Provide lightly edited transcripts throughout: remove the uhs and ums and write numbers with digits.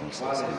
Donc ça, c'est pas...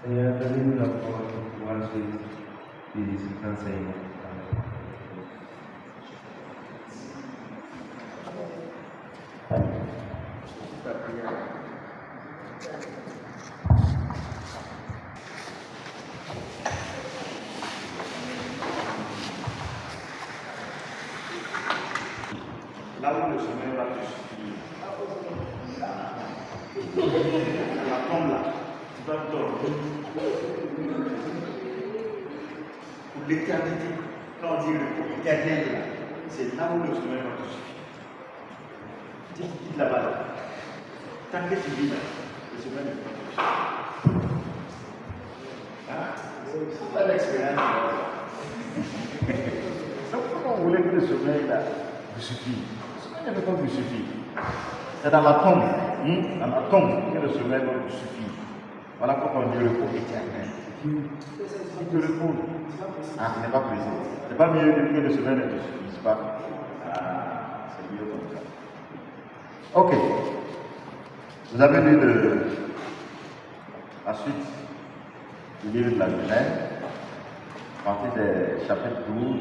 Saya tadi melakukan komunikasi di sekitar saya. Là où le sommeil va te suffire, la tombe là, tu vas dormir pour l'éternité. Quand on dit le éternel là, c'est là où le sommeil va te suffire. Tu quittes là-bas là. Tant que tu vis là, le sommeil ne va pas te suffire. Hein? C'est pas l'expérience. Donc comment vous voulez que le sommeil là vous suffise? Ne peut pas vous suffire. C'est dans la tombe, que le sommeil va vous suffire. Voilà pourquoi on dit le repos éternel. Il te repose. Ah, ce n'est pas pressé. C'est pas mieux que le sommeil ne te suffise pas. Ah, c'est mieux comme ça. Ok. Vous avez lu la suite du livre de la Genèse, à partir des chapitres 12.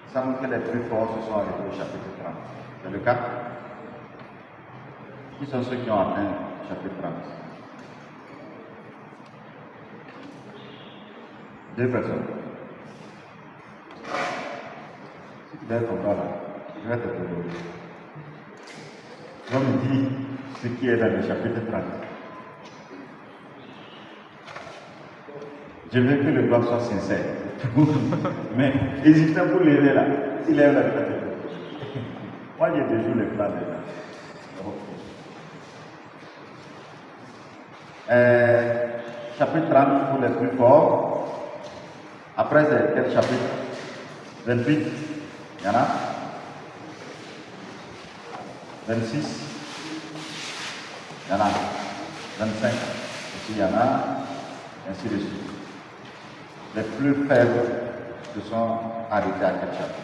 Il semble que les plus forts se sont arrêtés au chapitre 30. C'est le cas? Qui sont ceux qui ont atteint le chapitre 30? 2 personnes. Si tu lèves ton bras là, je vais te demander. Tu vas me dire ce qui est dans le chapitre 30. Je veux que le blanc soit sincère. Mais hésitez pour lever là. S'il lève la tête. Moi j'ai toujours les plans déjà. Chapitre 30 pour les plus forts. Après c'est quel chapitre? 28. Il y en a? 26. Il y en a? 25. Ici il y en a. Ainsi de suite. Les plus faibles se sont arrêtés à quel chapitre?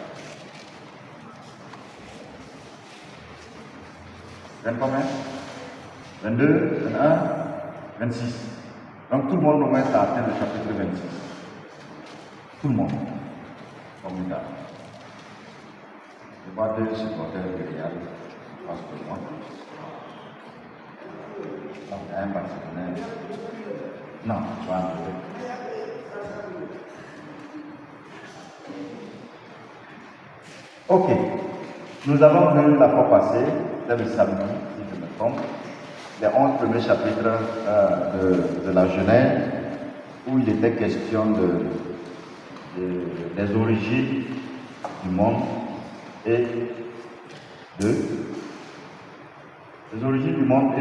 20 combien? 22, 21, 26. Donc tout le monde au moins a atteint le chapitre 26. Tout le monde. Formidable. Je vois 2 supporters de Real. Je pense que moi. Donc un Barcelonais. Non, je vois un peu. Ok, nous avons vu la fois passée, c'est le samedi, si je me trompe, les 11 premiers chapitres de la Genèse, où il était question des origines du monde et les origines du monde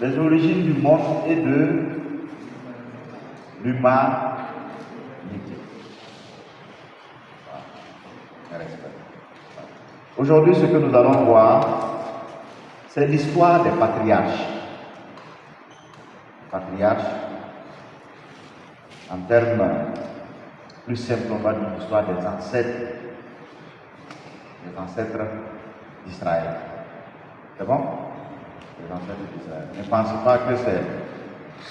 les origines du monde et de l'humanité. Aujourd'hui, ce que nous allons voir, c'est l'histoire des patriarches. Patriarches, en termes plus simples, on va dire l'histoire des ancêtres d'Israël. C'est bon? Les ancêtres d'Israël. Ne pensez pas que c'est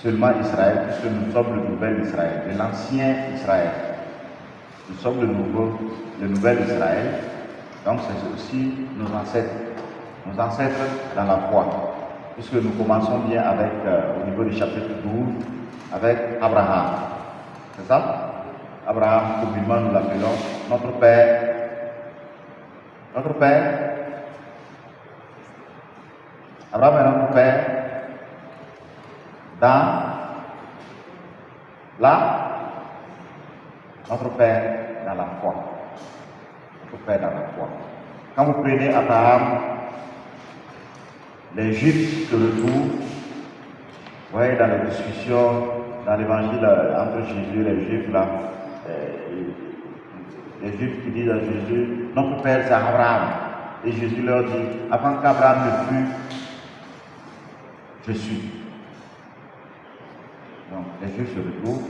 seulement Israël, puisque nous sommes le nouvel Israël, de l'ancien Israël. Nous sommes le nouvel Israël. Donc c'est aussi nos ancêtres dans la foi. Puisque nous commençons bien avec, au niveau du chapitre 12, avec Abraham. C'est ça? Abraham, communément nous l'appelons notre Père. Notre Père. Abraham est notre père dans notre père dans la foi. Notre père dans la foi. Quand vous prenez Abraham, les Juifs se retrouvent, vous voyez, dans les discussions, dans l'évangile entre Jésus et les Juifs, là, les Juifs qui disent à Jésus, notre père c'est Abraham. Et Jésus leur dit, avant qu'Abraham ne fût, je suis. Donc les Juifs se retrouvent.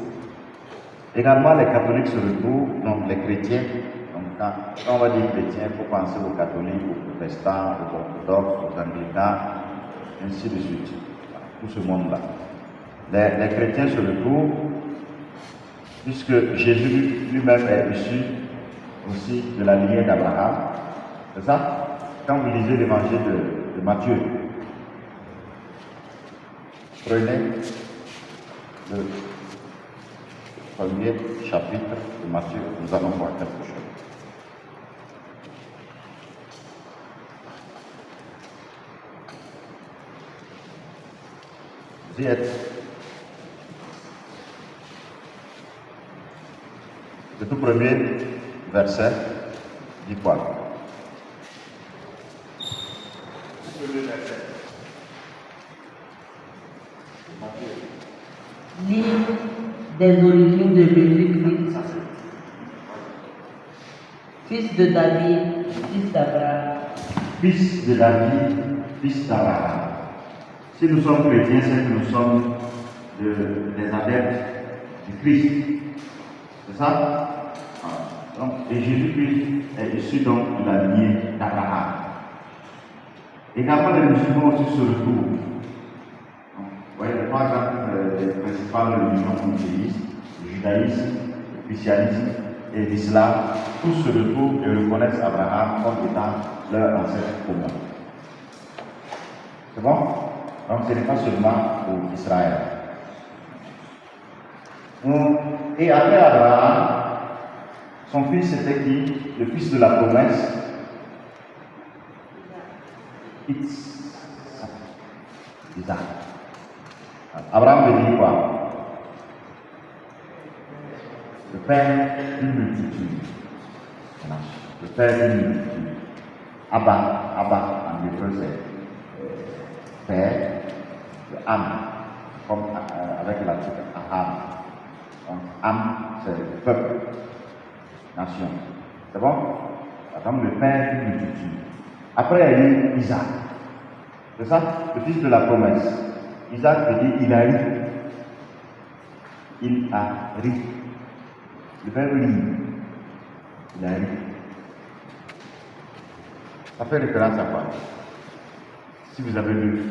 Également les catholiques se retrouvent, donc les chrétiens. Donc quand on va dire chrétiens, il faut penser aux catholiques, aux protestants, aux orthodoxes, aux anglicans, ainsi de suite. Tout ce monde-là. Les chrétiens se retrouvent, puisque Jésus lui-même est issu aussi de la lignée d'Abraham. C'est ça? Quand vous lisez l'évangile de Matthieu, prenez le premier chapitre de Matthieu, nous allons voir quelque chose. Vous y êtes? Le tout premier verset dit quoi? Le premier verset. Livre des origines de Jésus-Christ, fils de David, fils d'Abraham. Fils de David, fils d'Abraham. Si nous sommes chrétiens, c'est que nous sommes des adeptes du Christ. C'est ça? Donc, et Jésus-Christ est issu donc de la lignée d'Abraham. Également, les musulmans aussi se retrouvent. Vous voyez, par exemple, les principales religions monothéistes, le judaïsme, le christianisme et l'islam, tous se retrouvent et reconnaissent Abraham comme étant leur ancêtre commun. C'est bon? Donc ce n'est pas seulement pour Israël. Et après Abraham, son fils c'était qui? Le fils de la promesse, Isaac. Abraham veut dire quoi? Le père d'une multitude. Le père d'une multitude. Abba en hébreu c'est père, le Am, comme avec la titre Aham. Donc Am c'est le peuple, nation. C'est bon? Donc le père d'une multitude. Après il y a eu Isaac. C'est ça? Le fils de la promesse. Isaac veut dire il a ri. Il a ri. Le verbe rire. Il a ri. Ça fait référence à quoi? Si vous avez lu.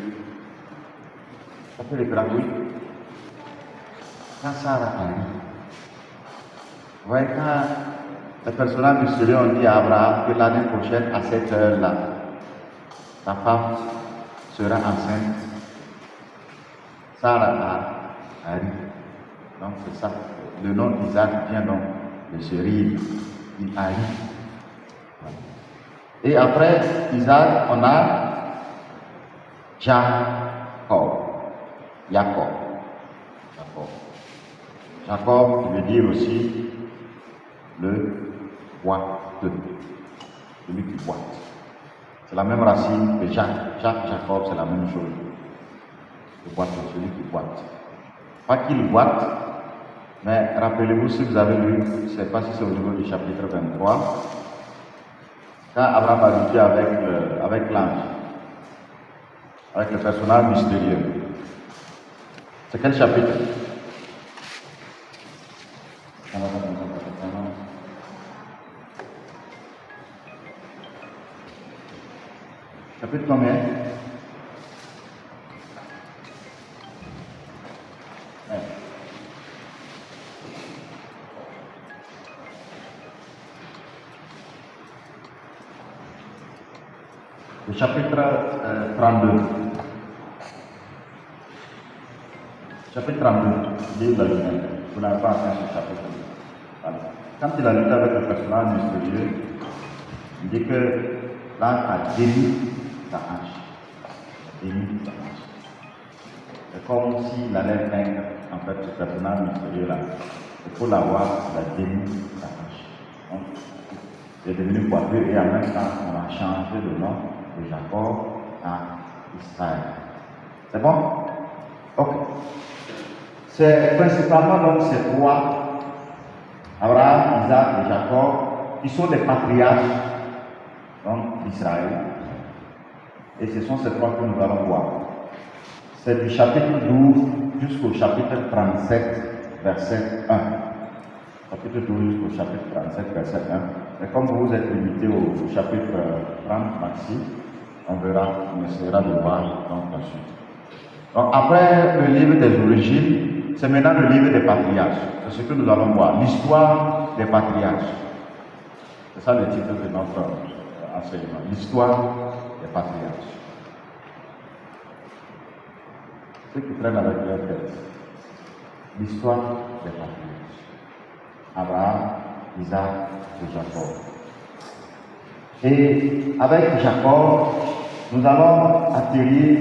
Ça fait référence, oui. Quand Sarah a ri. Vous voyez, quand les personnages mystérieux ont dit à Abraham que l'année prochaine, à cette heure-là, ta femme sera enceinte. Sarah a ri. Donc c'est ça. Le nom d'Isaac vient donc de ce rire. Il a ri. Et après Isaac, on a Jacob. Jacob, qui veut dire aussi le boiteux. Celui qui boite. C'est la même racine que Jacob, c'est la même chose. Le boiteux, celui qui boite. Pas qu'il boite, mais rappelez-vous, si vous avez lu, je ne sais pas si c'est au niveau du chapitre 23, quand Abraham a lutté avec l'ange, avec le personnage mystérieux. C'est quel chapitre? Chapitre combien? Le chapitre 32. Chapitre 32, livre de la Genèse. Vous n'avez pas atteint ce chapitre. Voilà. Quand il a lutté avec le personnage mystérieux, il dit que l'ange a délié sa hanche. béni pour sa marche. C'est comme s'il allait vaincre en fait ce personnage mystérieux-là. Et pour l'avoir, il a béni pour sa marche. Donc, il est devenu boiteux et en même temps, on a changé le nom de Jacob à Israël. C'est bon? Ok. C'est principalement donc ces trois, Abraham, Isaac et Jacob, qui sont les patriarches d'Israël. Et ce sont ces trois que nous allons voir. C'est du chapitre 12 jusqu'au chapitre 37, verset 1. Chapitre 12 jusqu'au chapitre 37, verset 1. Et comme vous êtes limité au chapitre 30 maxi, on essaiera de voir donc la suite. Donc après le livre des origines, c'est maintenant le livre des patriarches. C'est ce que nous allons voir, l'histoire des patriarches. C'est ça le titre de notre enseignement, l'histoire des patriarches. Ceux qui prennent avec leur tête, l'histoire des patriarches. Abraham, Isaac et Jacob. Et avec Jacob, nous allons atterrir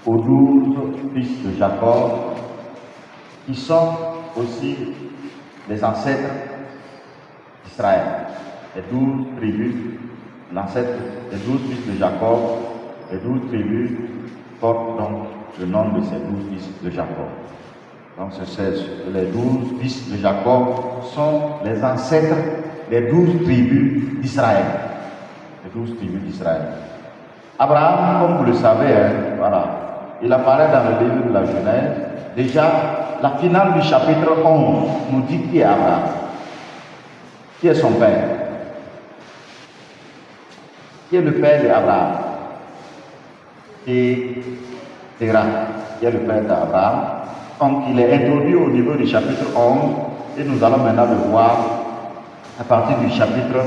aux 12 fils de Jacob, qui sont aussi les ancêtres d'Israël. Les 12 tribus, l'ancêtre des 12 fils de Jacob, les 12 tribus portent donc le nom de ces 12 fils de Jacob. Donc les 12 fils de Jacob sont les ancêtres des 12 tribus d'Israël. Les 12 tribus d'Israël. Abraham, comme vous le savez, voilà, il apparaît dans le livre de la Genèse. Déjà, la finale du chapitre 11 nous dit qui est Abraham. Qui est son père? Qui est le père d'Abraham? Et Terah, qui est le père d'Abraham. Donc, il est introduit au niveau du chapitre 11 et nous allons maintenant le voir à partir du chapitre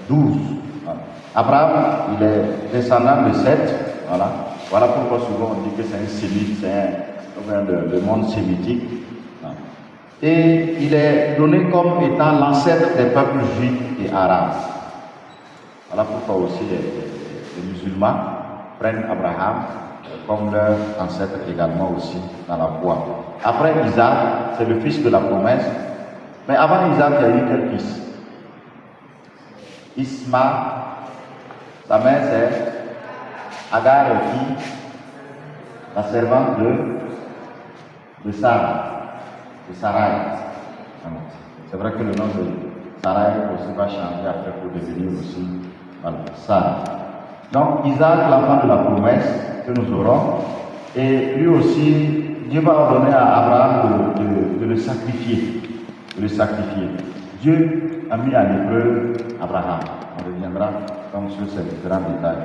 12. Voilà. Abraham, il est descendant de Seth. Voilà pourquoi souvent on dit que c'est un sémite, c'est le monde sémitique. Et il est donné comme étant l'ancêtre des peuples juifs et arabes. Voilà pourquoi aussi les musulmans prennent Abraham comme leur ancêtre également aussi dans la foi. Après Isaac, c'est le fils de la promesse. Mais avant Isaac, il y a eu quel fils? Isma, sa mère c'est Agar qui, la servante de Sarah, de Sarai. C'est vrai que le nom de Sarai aussi va changer après pour devenir aussi Sarah. Donc Isaac, l'enfant de la promesse que nous aurons, et lui aussi, Dieu va ordonner à Abraham de le sacrifier. De le sacrifier. Dieu a mis à l'épreuve Abraham. On reviendra donc sur ces différents détails.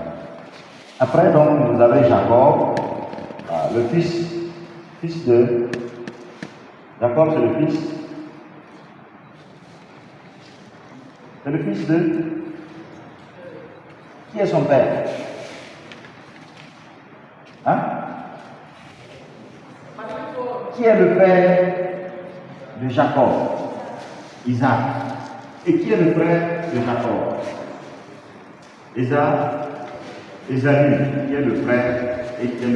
Après, donc, vous avez Jacob, le fils de Jacob, c'est le fils. C'est le fils de. Qui est son père? Hein? Qui est le père de Jacob? Isaac. Et qui est le frère de Jacob? Ésaü, qui est le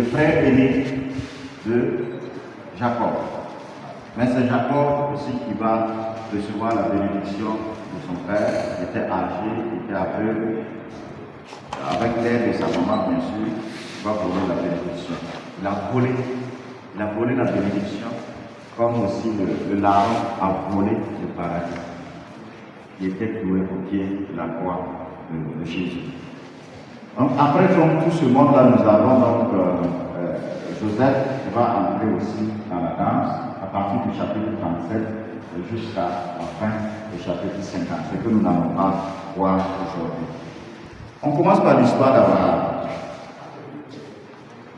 frère aîné de Jacob. Mais c'est Jacob aussi qui va recevoir la bénédiction de son père, qui était âgé, qui était aveugle. Avec l'aide de sa maman, bien sûr, il va voler la bénédiction. Il a volé la bénédiction, comme aussi le larron a volé le paradis. Il était cloué au pied de la croix de Jésus. Donc, après tout ce monde-là, nous avons donc Joseph qui va entrer aussi dans la danse à partir du chapitre 37 jusqu'à la fin du chapitre 50, ce que nous n'allons pas voir aujourd'hui. On commence par l'histoire d'Abraham.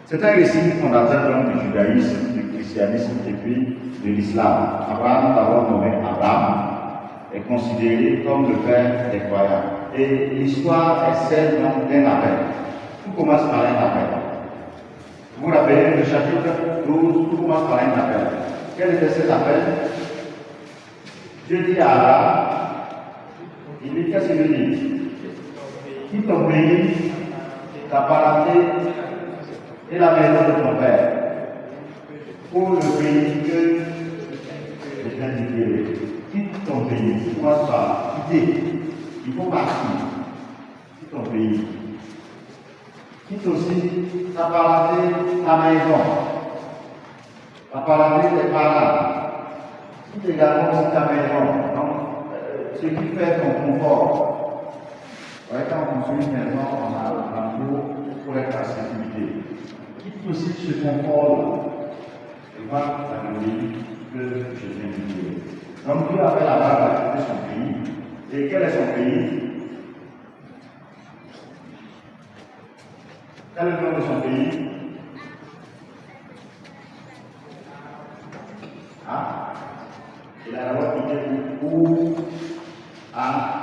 C'est un récit fondateur du judaïsme, du christianisme et puis de l'islam. Abraham, d'abord nommé Abraham, est considéré comme le père des croyants. Et l'histoire est celle d'un appel. Tout commence par un appel. Vous vous rappelez le chapitre 12, tout commence par un appel. Quel était cet appel? Dieu dit à Abraham, il dit qu'est-ce qu'il dit? Quitte ton pays, ta parenté et la maison de ton père pour le pays que je viens de dire. Quitte ton pays, tu ne dois pas quitter. Il faut partir. Quitte ton pays. Quitte aussi ta parenté, ta maison. Ta parenté, tes parents. Quitte également aussi ta maison. Donc, ce qui fait ton confort. Ouais, quand on construit une maison, on a un cours pour être en sécurité. Quitte aussi ce confort-là. Et voilà, ça me dit que je viens de dire. Donc Dieu appelle Abraham à quitter son pays. Et quel est son pays? Quel est le nom de son pays? Ah, il a d'abord quitté où? Ah.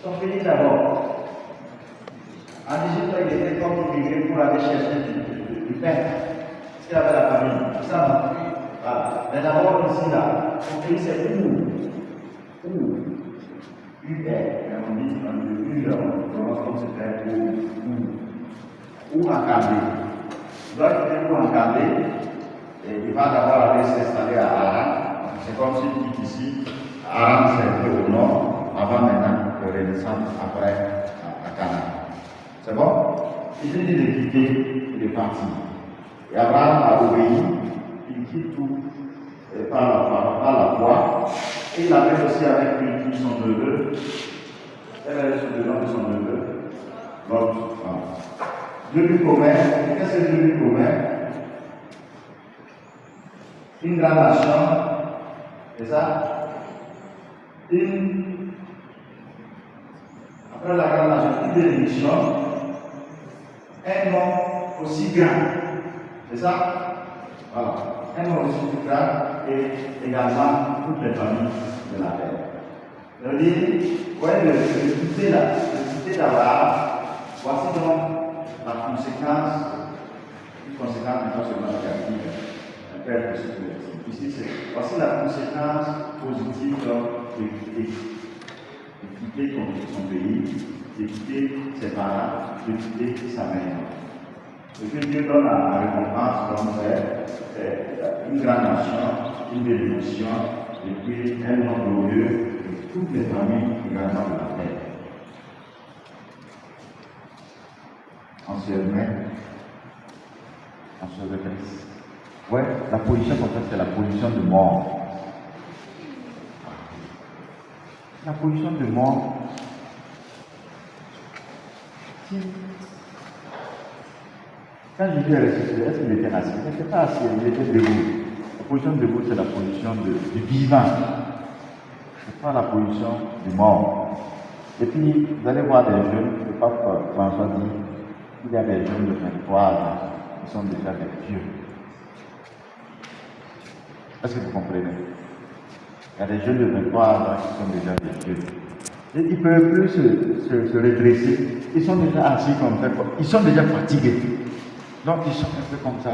Son pays d'abord. En Égypte, il était comme immigré pour aller chercher du pain. Parce qu'il avait la famille. Ça, non? Voilà. Mais d'abord, ici, là, son pays, c'est où? Où? On dit, on commence comme c'est fait où en Cambé. Il doit quitter où en Cambé. Et il va d'abord aller s'installer à Haran. C'est comme s'il quitte ici. Haran, c'est un peu au nord, avant maintenant de redescendre après à Canaan. C'est bon? Il dit de quitter, il est parti. Et Abraham a obéi, il quitte tout par la foi. Et il appelle aussi avec lui son neveu. Elle est sur le nom de son neveu. Lot. Dieu lui promet. Qu'est-ce que Dieu lui promet? Une grande nation. C'est ça? Après la grande nation, une bénédiction. Un nom aussi grand. C'est ça? Voilà. Un nom aussi grand et également toutes les familles de la terre. C'est-à-dire, voyez le quitter d'Abraham, voici donc la conséquence, une conséquence non seulement négative, un père positif. Ici, voici la conséquence positive de quitter son pays, de quitter ses parents, de quitter sa maison. Ce que Dieu donne à la récompense, donc, c'est une grande nation, une bénédiction, et puis un nom glorieux de toutes les familles également de la terre. On se remet, on se redresse. Ouais, la position comme ça, c'est la position de mort. La position de mort, quand Jésus est ressuscité, est-ce qu'il était assis? Il n'était pas assis, il était debout. La position de debout, c'est la position du vivant. Ce n'est pas la position du mort. Et puis, vous allez voir des jeunes, le pape François dit, il y a des jeunes de 23 ans qui sont déjà des dieux. Est-ce que vous comprenez? Il y a des jeunes de 23 ans qui sont déjà des dieux. Et ils ne peuvent plus se redresser. Ils sont déjà assis comme ça. Ils sont déjà fatigués. Donc ils sont un peu comme ça.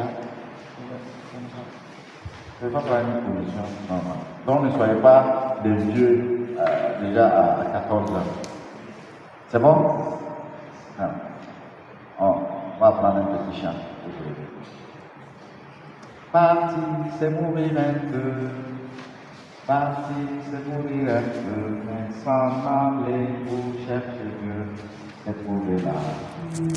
Ce n'est pas une position normale. Donc ne soyez pas des vieux déjà à 14 ans. C'est bon? Non. On va prendre un petit chant. Partir, c'est mourir un peu. Partir, c'est mourir un peu. Mais s'en aller pour chercher Dieu, c'est trouver la vie.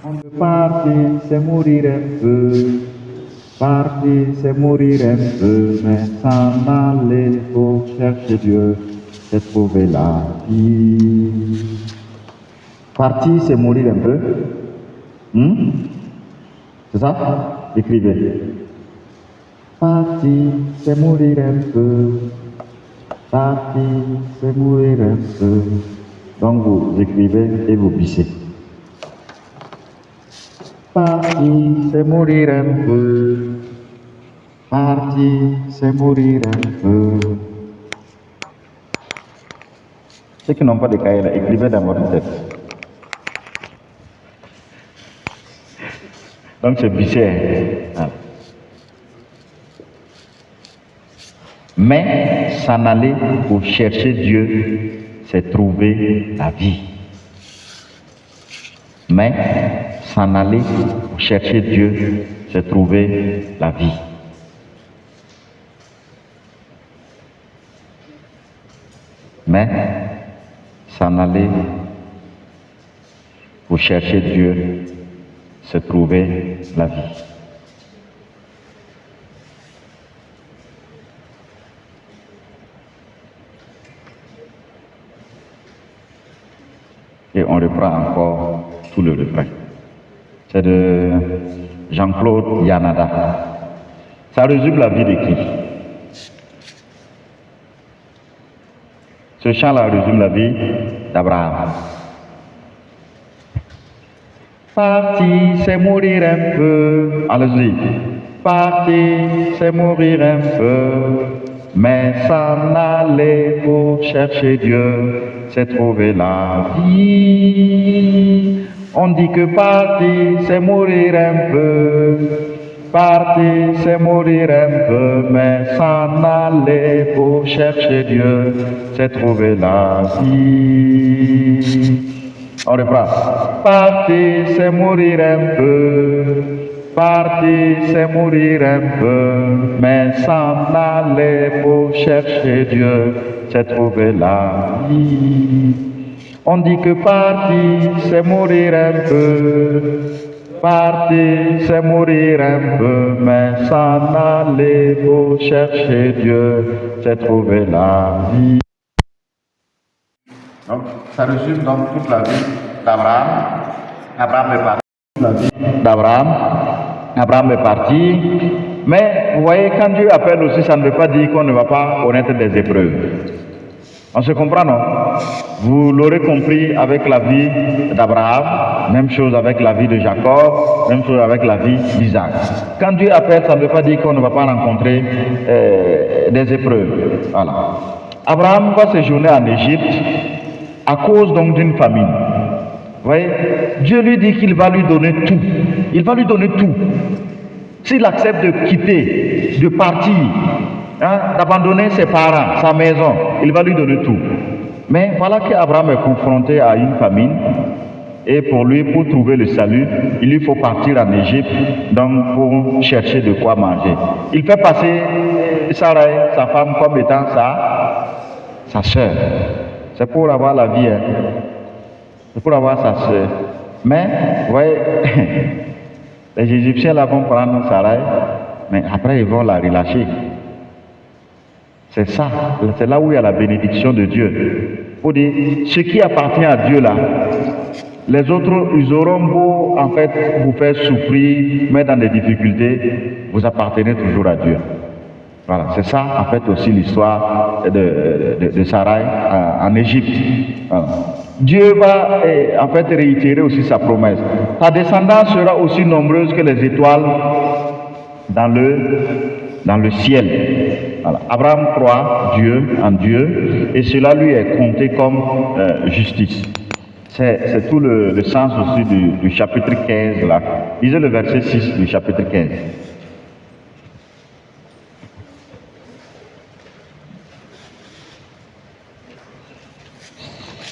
On peut partir, c'est mourir un peu. Partir, c'est mourir un peu. Mais s'en aller pour chercher Dieu, c'est trouver la vie. Partir, c'est mourir un peu. C'est ça? Écrivez. Partir, c'est mourir un peu. Partir, c'est mourir un peu. Donc vous écrivez et vous glissez. Partir, c'est mourir un peu. Partir, c'est mourir un peu. Ceux qui n'ont pas de cahier là, écrivez dans votre tête. Donc c'est biché. Mais s'en aller pour chercher Dieu, c'est trouver la vie. Mais s'en aller pour chercher Dieu, c'est trouver la vie. Mais s'en aller pour chercher Dieu, c'est trouver la vie. Et on reprend encore tout le refrain. C'est de Jean-Claude Yanada. Ça résume la vie de qui? Ce chant-là résume la vie d'Abraham. Partir, c'est mourir un peu. Allez-y. Partir, c'est mourir un peu. Mais s'en aller pour chercher Dieu, c'est trouver la vie. On dit que partir, c'est mourir un peu. Partir, c'est mourir un peu. Mais s'en aller pour chercher Dieu, c'est trouver la vie. On reprend. Partir, c'est mourir un peu. Partir, c'est mourir un peu. Mais s'en aller pour chercher Dieu, c'est trouver la vie. On dit que partir, c'est mourir un peu. Partir, c'est mourir un peu. Mais s'en aller pour chercher Dieu, c'est trouver la vie. Donc, ça résume donc toute la vie d'Abraham. Abraham est parti. La vie d'Abraham. Abraham est parti. Mais vous voyez, quand Dieu appelle aussi, ça ne veut pas dire qu'on ne va pas connaître des épreuves. On se comprend, non? Vous l'aurez compris avec la vie d'Abraham, même chose avec la vie de Jacob, même chose avec la vie d'Isaac. Quand Dieu appelle, ça ne veut pas dire qu'on ne va pas rencontrer des épreuves. Voilà. Abraham va séjourner en Égypte à cause donc d'une famine. Vous voyez, Dieu lui dit qu'il va lui donner tout. Il va lui donner tout. S'il accepte de quitter, de partir, d'abandonner ses parents, sa maison, il va lui donner tout. Mais voilà qu'Abraham est confronté à une famine. Et pour lui, pour trouver le salut, il lui faut partir en Égypte, donc pour chercher de quoi manger. Il fait passer Sarai, sa femme, comme étant sa sœur. C'est pour avoir la vie. C'est pour avoir sa sœur. Mais, vous voyez, les Égyptiens là vont prendre Sarai, mais après ils vont la relâcher. C'est ça, c'est là où il y a la bénédiction de Dieu. Pour dire, ce qui appartient à Dieu là, les autres, ils auront beau en fait vous faire souffrir, mettre dans des difficultés, vous appartenez toujours à Dieu. Voilà, c'est ça en fait aussi l'histoire de Sarai en Égypte. Voilà. Dieu va en fait réitérer aussi sa promesse. Ta descendance sera aussi nombreuse que les étoiles dans le ciel. Voilà. Abraham croit en Dieu et cela lui est compté comme justice. C'est tout le sens aussi du chapitre 15 là. Lisez le verset 6 du chapitre 15.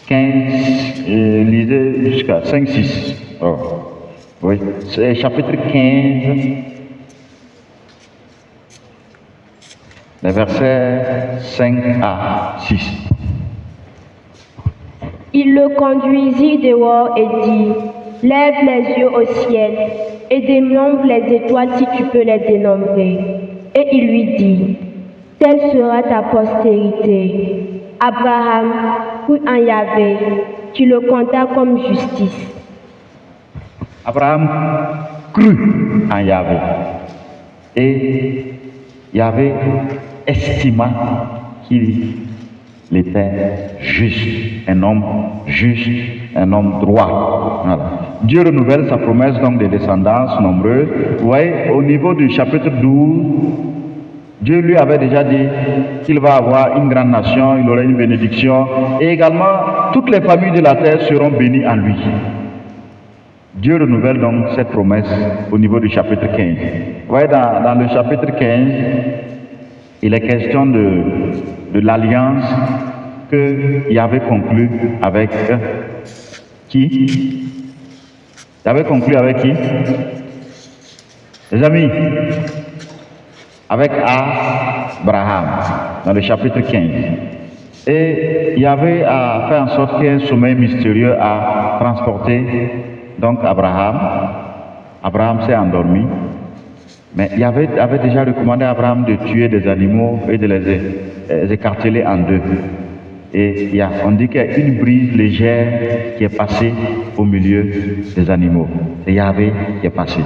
15, lisez jusqu'à 5-6. Oh. Oui, c'est chapitre 15, les versets 5 à 6. Il le conduisit dehors et dit, « Lève les yeux au ciel et dénombre les étoiles si tu peux les dénombrer. » Et il lui dit, « Telle sera ta postérité. » Abraham crut en Yahvé, qui le compta comme justice. Abraham crut en Yahvé et Yahvé estima qu'il était juste, un homme droit. Voilà. Dieu renouvelle sa promesse donc de descendance nombreuse. Vous voyez, au niveau du chapitre 12, Dieu lui avait déjà dit qu'il va avoir une grande nation, il aurait une bénédiction, et également toutes les familles de la terre seront bénies en lui. Dieu renouvelle donc cette promesse au niveau du chapitre 15. Vous voyez, dans le chapitre 15, il est question de l'alliance que Yahvé conclut avec qui? Yahvé conclut avec qui? Les amis, avec Abraham, dans le chapitre 15. Et Yahvé a fait en sorte qu'un sommeil mystérieux a transporté donc Abraham. Abraham s'est endormi. Mais Yahvé avait déjà recommandé à Abraham de tuer des animaux et de les écarteler en deux. Et on dit qu'il y a une brise légère qui est passée au milieu des animaux. C'est Yahvé qui est passé.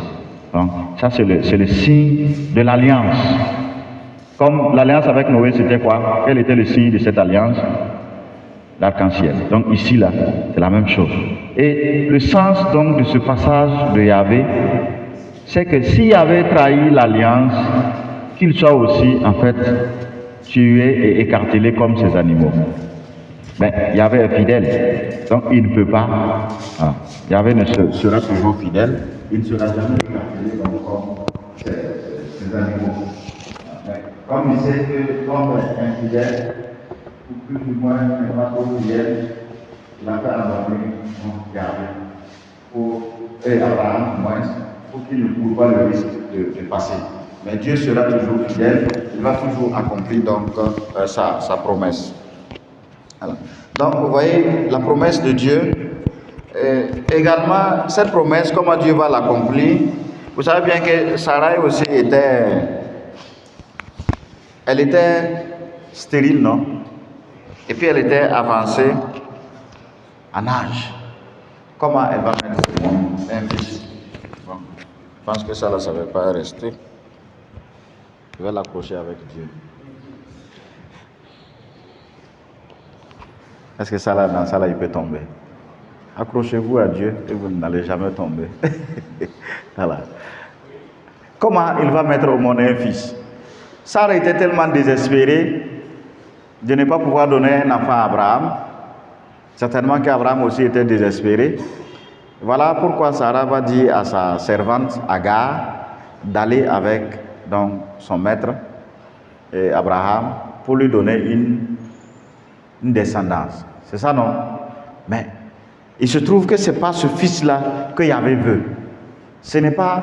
Donc, ça, c'est le signe de l'alliance. Comme l'alliance avec Noé, c'était quoi? Quel était le signe de cette alliance? L'arc-en-ciel. Donc, ici, là, c'est la même chose. Et le sens, donc, de ce passage de Yahvé, c'est que s'il avait trahi l'alliance, qu'il soit aussi, en fait, tué et écartelé comme ces animaux. Mais Yahvé est fidèle, donc il ne peut pas. Yahvé sera toujours fidèle, il ne sera jamais écartelé comme ces animaux. Mais comme il sait que l'homme est infidèle, ou plus ou moins n'est pas trop fidèle, il a fait abandonner Yahvé et Abraham, moins, pour qu'il ne court pas le risque de passer. Mais Dieu sera toujours fidèle, il va toujours accomplir donc sa promesse. Alors, donc vous voyez la promesse de Dieu. Également, cette promesse, comment Dieu va l'accomplir. Vous savez bien que Sarah aussi était stérile, non? Et puis elle était avancée en âge. Comment elle va mettre un fils? Bon, je pense que ça ne va pas rester. Je vais l'accrocher avec Dieu. Est-ce que ça là, dans ça là, il peut tomber? Accrochez-vous à Dieu et vous n'allez jamais tomber. Voilà. Comment il va mettre au monde un fils? Sarah était tellement désespérée de ne pas pouvoir donner un enfant à Abraham. Certainement qu'Abraham aussi était désespéré. Voilà pourquoi Sarah va dire à sa servante Agar d'aller avec donc, son maître et Abraham pour lui donner une descendance. C'est ça, non? Mais il se trouve que ce n'est pas ce fils-là que Yahvé veut. Ce n'est pas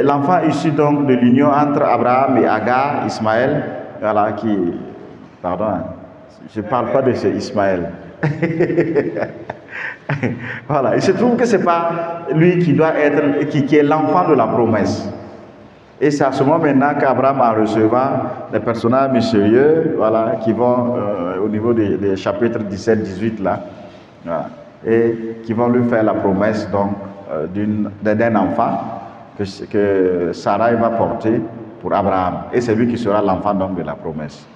l'enfant issu donc de l'union entre Abraham et Agar, Ismaël, voilà, pardon, je ne parle pas de ce Ismaël. Voilà, il se trouve que ce n'est pas lui qui doit être, qui est l'enfant de la promesse. Et c'est à ce moment maintenant qu'Abraham en recevant des personnages mystérieux, voilà, qui vont au niveau des chapitres 17-18 là, voilà, et qui vont lui faire la promesse donc d'un enfant que Sarah va porter pour Abraham. Et c'est lui qui sera l'enfant donc de la promesse.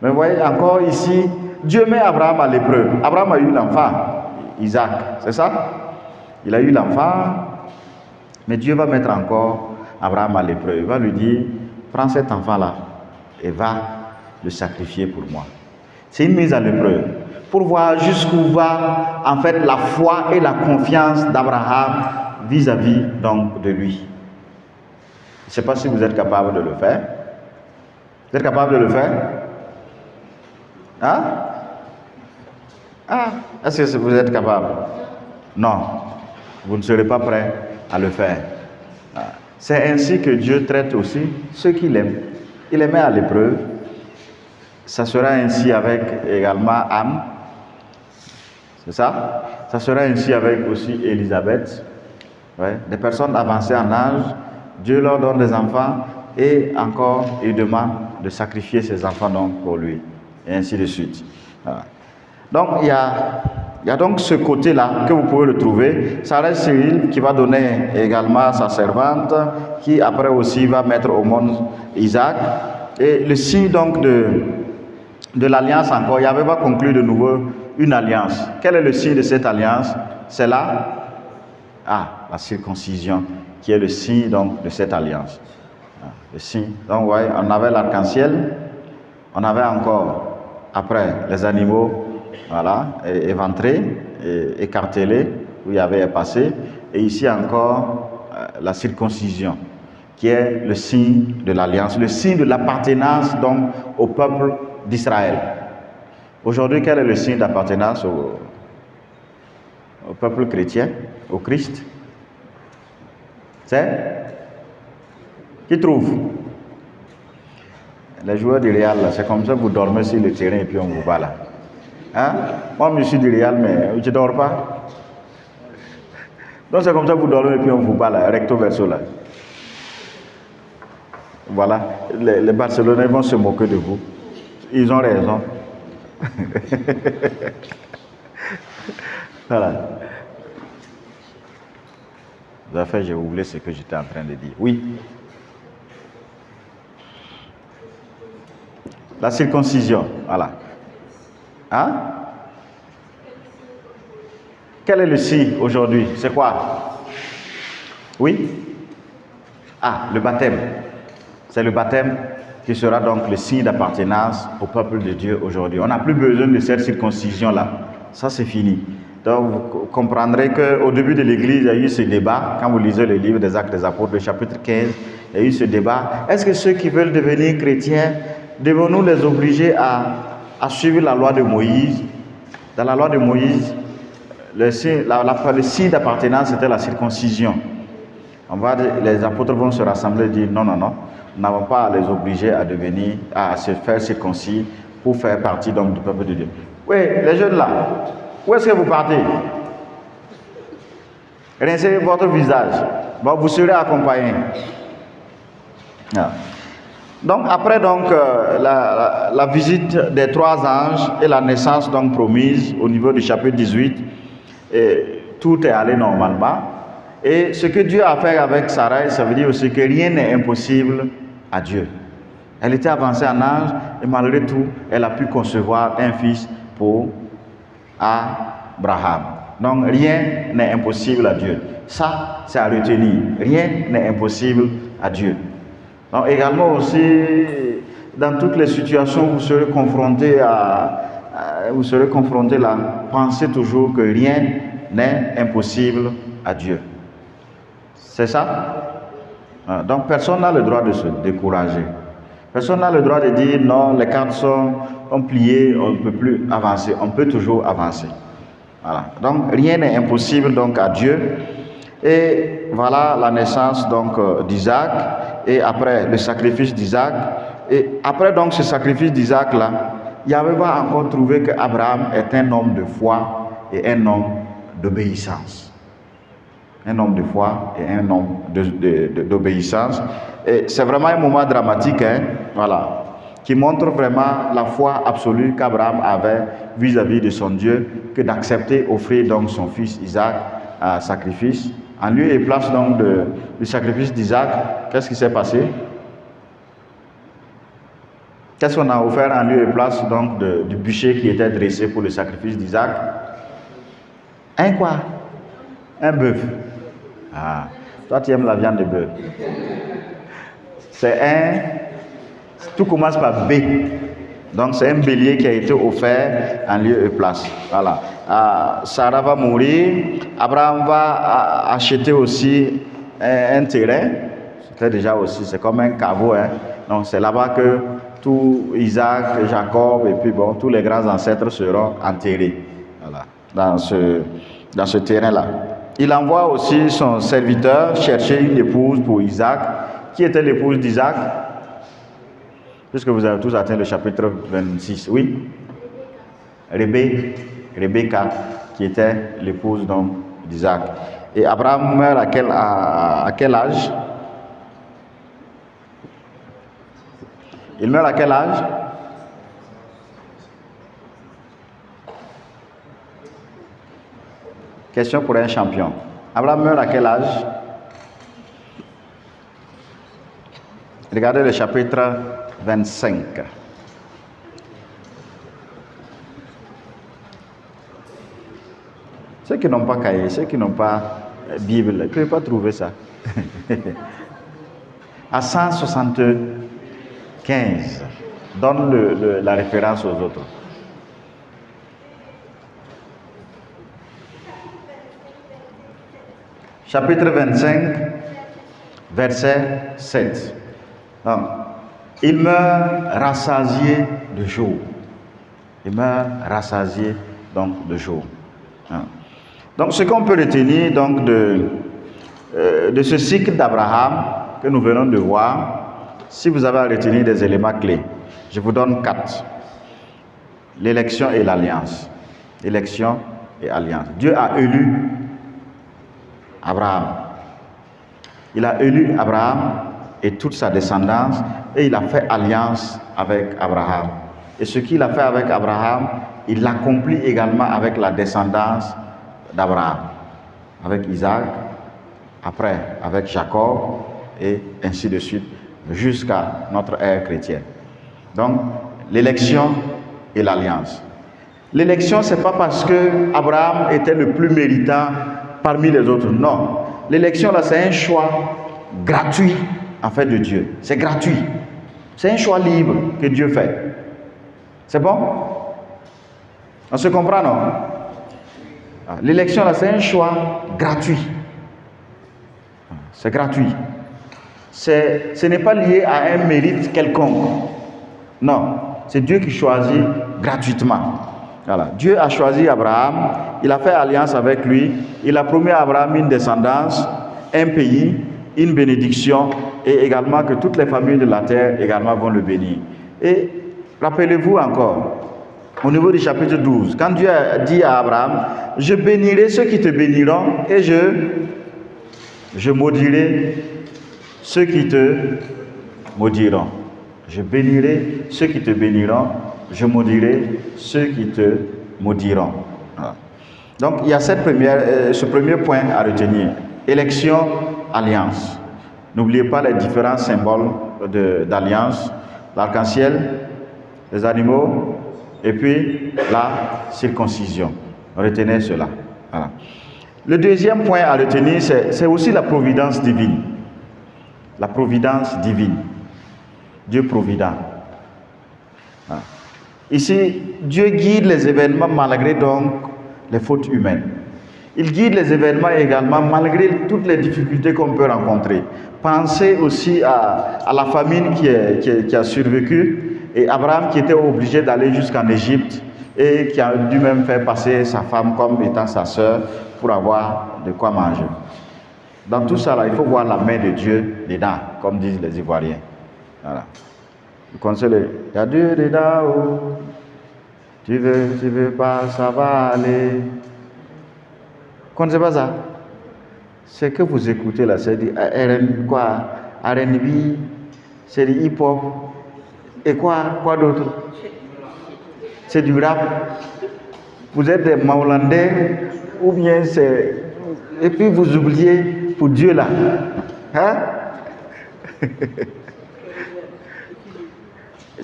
Mais vous voyez encore ici, Dieu met Abraham à l'épreuve. Abraham a eu l'enfant, Isaac, c'est ça? Il a eu l'enfant, mais Dieu va mettre encore Abraham à l'épreuve. Il va lui dire, prends cet enfant-là et va le sacrifier pour moi. C'est une mise à l'épreuve pour voir jusqu'où va en fait la foi et la confiance d'Abraham vis-à-vis donc de lui. Je ne sais pas si vous êtes capable de le faire. Vous êtes capable de le faire? Hein? Ah, est-ce que vous êtes capable? Non, vous ne serez pas prêt à le faire. C'est ainsi que Dieu traite aussi ceux qu'il aime. Il les met à l'épreuve. Ça sera ainsi avec également Anne. C'est ça? Ça sera ainsi avec aussi Élisabeth. Ouais. Des personnes avancées en âge, Dieu leur donne des enfants et encore il demande de sacrifier ses enfants donc pour lui. Et ainsi de suite. Voilà. Donc il y a donc ce côté-là que vous pouvez le trouver. Sarah Cyril qui va donner également sa servante, qui après aussi va mettre au monde Isaac. Et le signe donc de l'alliance encore, Yahvé va conclure de nouveau une alliance. Quel est le signe de cette alliance? C'est là, la circoncision, qui est le signe donc de cette alliance. Le signe. Donc ouais, on avait l'arc-en-ciel, on avait encore après les animaux, voilà, éventrés, écartelés, où il y avait passé, et ici encore la circoncision. qui est le signe de l'alliance, le signe de l'appartenance donc au peuple d'Israël. Aujourd'hui, quel est le signe d'appartenance au peuple chrétien, au Christ? C'est qui trouve? Les joueurs du Real, c'est comme ça que vous dormez sur le terrain et puis on vous bat là. Hein? Moi, je suis du Real, mais tu ne dors pas. Donc c'est comme ça que vous dormez et puis on vous bat là, recto verso là. Voilà, les Barcelonais vont se moquer de vous. Ils ont raison. Voilà. Vous avez fait, j'ai oublié ce que j'étais en train de dire. Oui. La circoncision, voilà. Hein? Quel est le signe aujourd'hui? C'est quoi? Oui? Ah, le baptême. C'est le baptême qui sera donc le signe d'appartenance au peuple de Dieu aujourd'hui. On n'a plus besoin de cette circoncision-là. Ça, c'est fini. Donc, vous comprendrez qu'au début de l'Église, il y a eu ce débat. Quand vous lisez le livre des Actes des Apôtres, le chapitre 15, il y a eu ce débat. Est-ce que ceux qui veulent devenir chrétiens, devons-nous les obliger à suivre la loi de Moïse? Dans la loi de Moïse, le signe d'appartenance, c'était la circoncision. Les apôtres vont se rassembler et dire non, non, non, nous n'avons pas à les obliger à se faire circoncis pour faire partie donc, du peuple de Dieu. Oui, les jeunes là, où est-ce que vous partez? Rincez votre visage. Bon, vous serez accompagnés. Ah. Donc, après donc, la visite des 3 anges et la naissance donc promise au niveau du chapitre 18, tout est allé normalement. Et ce que Dieu a fait avec Sarah, ça veut dire aussi que rien n'est impossible à Dieu. Elle était avancée en âge et malgré tout, elle a pu concevoir un fils pour Abraham. Donc rien n'est impossible à Dieu. Ça, c'est à retenir. Rien n'est impossible à Dieu. Donc également aussi, dans toutes les situations où vous serez confrontés là, pensez toujours que rien n'est impossible à Dieu. C'est ça? Donc personne n'a le droit de se décourager. Personne n'a le droit de dire non, les cartes sont pliées, on ne peut plus avancer. On peut toujours avancer. Voilà. Donc rien n'est impossible donc à Dieu. Et voilà la naissance donc d'Isaac et après le sacrifice d'Isaac. Et après donc ce sacrifice d'Isaac là, Yahweh va encore trouver qu'Abraham est un homme de foi et un homme d'obéissance. Un homme de foi et un homme d'obéissance. Et c'est vraiment un moment dramatique, hein, voilà, qui montre vraiment la foi absolue qu'Abraham avait vis-à-vis de son Dieu, que d'accepter, offrir donc son fils Isaac à sacrifice. En lieu et place donc du sacrifice d'Isaac, qu'est-ce qui s'est passé? Qu'est-ce qu'on a offert en lieu et place donc du bûcher qui était dressé pour le sacrifice d'Isaac? Un quoi? Un bœuf. Ah, toi tu aimes la viande de bœuf. Tout commence par B. Donc c'est un bélier qui a été offert en lieu et place. Voilà. Sarah va mourir. Abraham va acheter aussi un terrain. C'était déjà aussi, c'est comme un caveau. Hein. Donc c'est là-bas que tout Isaac, Jacob et puis bon, tous les grands ancêtres seront enterrés. Voilà. Dans ce terrain-là. Il envoie aussi son serviteur chercher une épouse pour Isaac. Qui était l'épouse d'Isaac? Puisque vous avez tous atteint le chapitre 26, oui? Rebecca, qui était l'épouse d'Isaac. Et Abraham meurt à quel âge? Il meurt à quel âge? Question pour un champion. Abraham meurt à quel âge? Regardez le chapitre 25. Ceux qui n'ont pas cahier, ceux qui n'ont pas Bible, ils ne peuvent pas trouver ça. À 175, donne la référence aux autres. Chapitre 25, verset 7. Donc, il meurt rassasié de jour. Il meurt rassasié donc de jour. Donc, ce qu'on peut retenir donc de ce cycle d'Abraham que nous venons de voir, si vous avez à retenir des éléments clés, je vous donne 4. L'élection et l'alliance. Élection et alliance. Dieu a élu Abraham. Il a élu Abraham et toute sa descendance et il a fait alliance avec Abraham. Et ce qu'il a fait avec Abraham, il l'accomplit également avec la descendance d'Abraham, avec Isaac, après avec Jacob et ainsi de suite jusqu'à notre ère chrétienne. Donc, l'élection et l'alliance. L'élection, ce n'est pas parce que Abraham était le plus méritant parmi les autres. Non. L'élection, là, c'est un choix gratuit, en fait, de Dieu. C'est gratuit. C'est un choix libre que Dieu fait. C'est bon? On se comprend, non? L'élection, là, c'est un choix gratuit. C'est gratuit. Ce n'est pas lié à un mérite quelconque. Non. C'est Dieu qui choisit gratuitement. Voilà. Dieu a choisi Abraham, il a fait alliance avec lui, il a promis à Abraham une descendance, un pays, une bénédiction et également que toutes les familles de la terre également vont le bénir. Et rappelez-vous encore, au niveau du chapitre 12, quand Dieu a dit à Abraham, je bénirai ceux qui te béniront et je maudirai ceux qui te maudiront. Je bénirai ceux qui te béniront, je maudirai ceux qui te maudiront. Voilà. Donc, il y a ce premier point à retenir. Élection, alliance. N'oubliez pas les différents symboles d'alliance. L'arc-en-ciel, les animaux, et puis la circoncision. Retenez cela. Voilà. Le deuxième point à retenir, c'est aussi la providence divine. La providence divine. Dieu provident. Voilà. Ici, Dieu guide les événements malgré donc les fautes humaines. Il guide les événements également malgré toutes les difficultés qu'on peut rencontrer. Pensez aussi à la famine qui a survécu et Abraham qui était obligé d'aller jusqu'en Égypte et qui a dû même faire passer sa femme comme étant sa sœur pour avoir de quoi manger. Dans tout ça, là, il faut voir la main de Dieu dedans, comme disent les Ivoiriens. Voilà. Vous connaissez il y a Dieu dedans, oh. Tu veux pas, ça va aller. Vous connaissez pas ça? C'est que vous écoutez là, c'est du R&B, c'est du hip-hop, et quoi d'autre? C'est du rap. Vous êtes des Maolandais, ou bien c'est... Et puis vous oubliez pour Dieu là. Hein?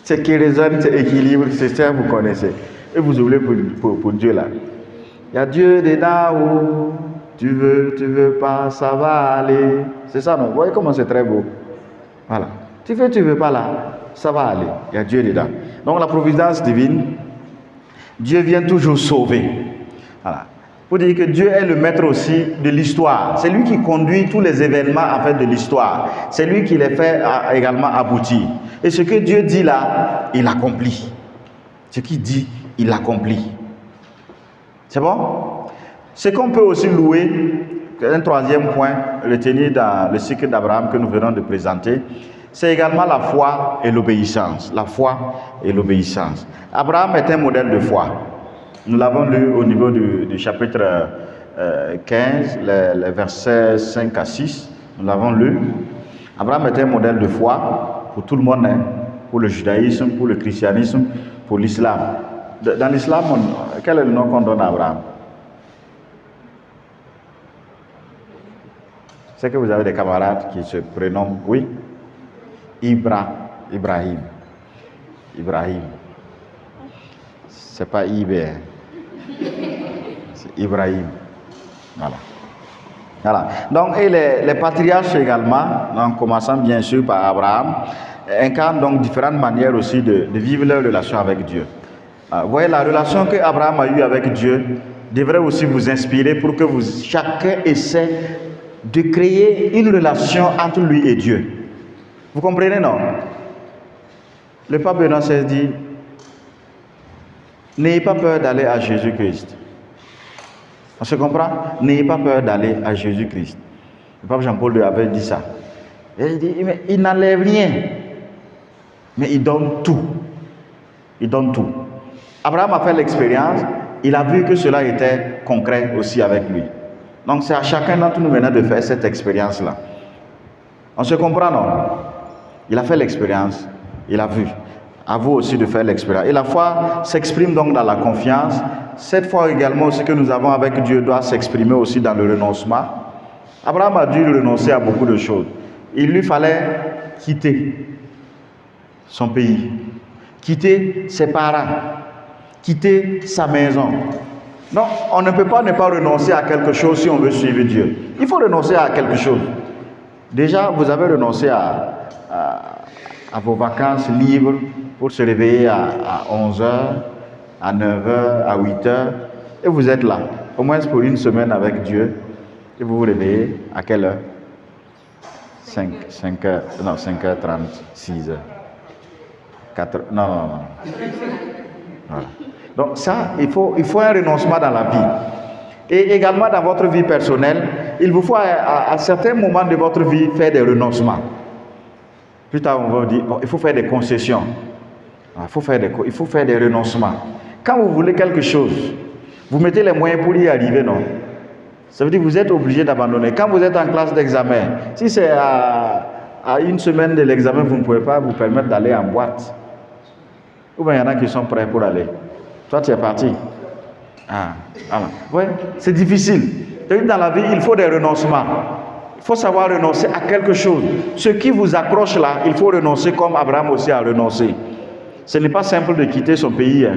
C'est qui résonne, c'est équilibre, c'est ça vous connaissez. Et vous oubliez pour Dieu là. Il y a Dieu dedans où tu veux pas, ça va aller. C'est ça, non? Vous voyez comment c'est très beau. Voilà. Tu veux pas là, ça va aller. Il y a Dieu dedans. Donc la providence divine, Dieu vient toujours sauver. Voilà. Pour dire que Dieu est le maître aussi de l'histoire. C'est lui qui conduit tous les événements en fait de l'histoire. C'est lui qui les fait également aboutir. Et ce que Dieu dit là, il accomplit. Ce qu'il dit, il accomplit. C'est bon? Ce qu'on peut aussi louer, un troisième point, retenir dans le cycle d'Abraham que nous venons de présenter, c'est également la foi et l'obéissance. La foi et l'obéissance. Abraham est un modèle de foi. Nous l'avons lu au niveau du chapitre 15, les versets 5 à 6. Nous l'avons lu. Abraham est un modèle de foi pour tout le monde, hein, pour le judaïsme, pour le christianisme, pour l'islam. Dans l'islam, quel est le nom qu'on donne à Abraham? C'est que vous avez des camarades qui se prénomment, oui? Ibrahim. C'est pas Iber. C'est Ibrahim. Voilà. Donc, et les patriarches également, en commençant bien sûr par Abraham, incarnent donc différentes manières aussi de vivre leur relation avec Dieu. Vous voyez, la relation que Abraham a eue avec Dieu devrait aussi vous inspirer pour que chacun essaie de créer une relation entre lui et Dieu. Vous comprenez, non? Le pape Benoît XVI dit, n'ayez pas peur d'aller à Jésus-Christ. On se comprend? N'ayez pas peur d'aller à Jésus-Christ. Le pape Jean-Paul II avait dit ça. Et il dit, mais il n'enlève rien, mais il donne tout. Il donne tout. Abraham a fait l'expérience, il a vu que cela était concret aussi avec lui. Donc c'est à chacun d'entre nous maintenant de faire cette expérience-là. On se comprend, non? Il a fait l'expérience, il a vu. À vous aussi de faire l'expérience. Et la foi s'exprime donc dans la confiance. Cette foi également aussi que nous avons avec Dieu doit s'exprimer aussi dans le renoncement. Abraham a dû renoncer à beaucoup de choses. Il lui fallait quitter son pays, quitter ses parents, quitter sa maison. Non, on ne peut pas ne pas renoncer à quelque chose si on veut suivre Dieu. Il faut renoncer à quelque chose. Déjà, vous avez renoncé à vos vacances libres pour se réveiller à 11h, à 9h, à 8h, et vous êtes là, au moins pour une semaine avec Dieu, et vous vous réveillez à quelle heure? 5h, non, 5h30, 6h, 4h, non. Voilà. Donc ça, il faut un renoncement dans la vie. Et également dans votre vie personnelle, il vous faut à certains moments de votre vie faire des renoncements. Plus tard, on va vous dire, bon, il faut faire des concessions. Il faut faire des renoncements. Quand vous voulez quelque chose, vous mettez les moyens pour y arriver, non? Ça veut dire que vous êtes obligé d'abandonner. Quand vous êtes en classe d'examen, si c'est à une semaine de l'examen, vous ne pouvez pas vous permettre d'aller en boîte. Ou bien il y en a qui sont prêts pour aller. Toi, tu es parti. Ouais, c'est difficile. Dans la vie, il faut des renoncements. Il faut savoir renoncer à quelque chose. Ce qui vous accroche là, il faut renoncer comme Abraham aussi a renoncé. Ce n'est pas simple de quitter son pays. Hein.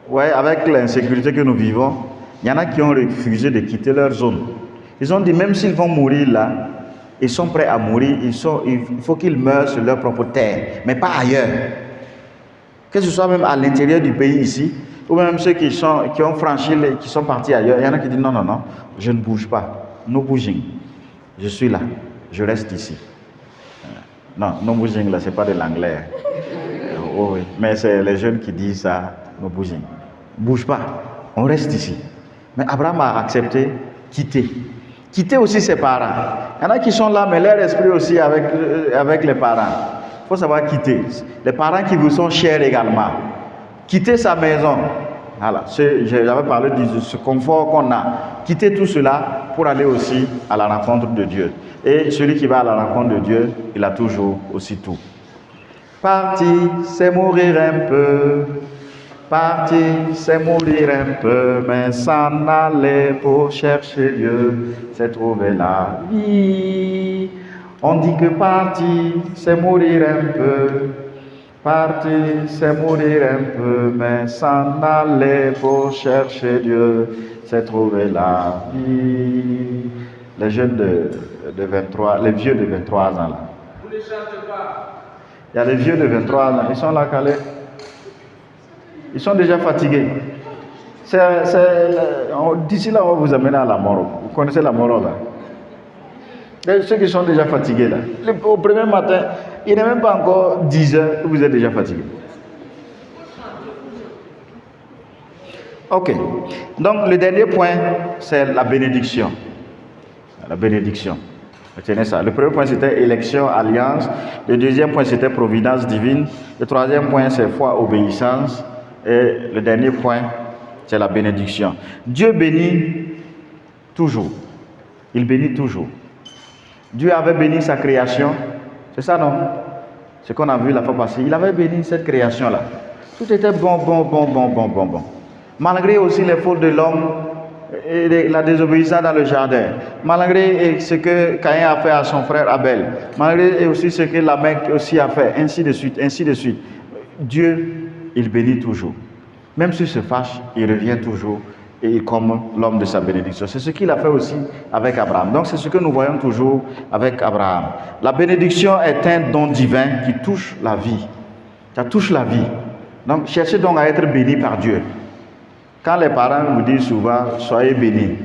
Ouais, avec l'insécurité que nous vivons, il y en a qui ont refusé de quitter leur zone. Ils ont dit, même s'ils vont mourir là, ils sont prêts à mourir, il faut qu'ils meurent sur leur propre terre, mais pas ailleurs. Que ce soit même à l'intérieur du pays ici, ou même ceux qui ont franchi, qui sont partis ailleurs, il y en a qui disent, non, je ne bouge pas. No bouging. Je suis là. Je reste ici. Non, no bouging, là, ce n'est pas de l'anglais. Oh, oui. Mais c'est les jeunes qui disent ça, no bouging. Bouge pas. On reste ici. Mais Abraham a accepté quitter. Quitter aussi ses parents. Il y en a qui sont là, mais leur esprit aussi avec les parents. Il faut savoir quitter. Les parents qui vous sont chers également. Quitter sa maison. Voilà, j'avais parlé de ce confort qu'on a. Quitter tout cela pour aller aussi à la rencontre de Dieu. Et celui qui va à la rencontre de Dieu, il a toujours aussi tout. Partir, c'est mourir un peu. Partir, c'est mourir un peu. Mais s'en aller pour chercher Dieu, c'est trouver la vie. On dit que partir, c'est mourir un peu. Partir, c'est mourir un peu, mais s'en aller pour chercher Dieu, c'est trouver la vie. Les jeunes de 23, les vieux de 23 ans là. Vous ne chantez pas. Il y a les vieux de 23 ans, ils sont là calés. Ils sont déjà fatigués. D'ici là, on va vous amener à la mort. Vous connaissez la mort là? Ceux qui sont déjà fatigués là. Au premier matin, il n'est même pas encore 10 heures que vous êtes déjà fatigué. Ok. Donc le dernier point, c'est la bénédiction. La bénédiction. Retenez ça. Le premier point, c'était élection, alliance. Le deuxième point, c'était providence divine. Le troisième point, c'est foi, obéissance. Et le dernier point, c'est la bénédiction. Dieu bénit toujours. Il bénit toujours. Dieu avait béni sa création. C'est ça, non? Ce qu'on a vu la fois passée. Il avait béni cette création-là. Tout était bon. Malgré aussi les fautes de l'homme et la désobéissance dans le jardin. Malgré ce que Caïn a fait à son frère Abel. Malgré aussi ce que Lamech aussi a fait. Ainsi de suite. Dieu, il bénit toujours. Même s'il se fâche, il revient toujours. Et comme l'homme de sa bénédiction. C'est ce qu'il a fait aussi avec Abraham. Donc c'est ce que nous voyons toujours avec Abraham. La bénédiction est un don divin qui touche la vie. Ça touche la vie. Donc cherchez donc à être béni par Dieu. Quand les parents vous disent souvent, soyez bénis.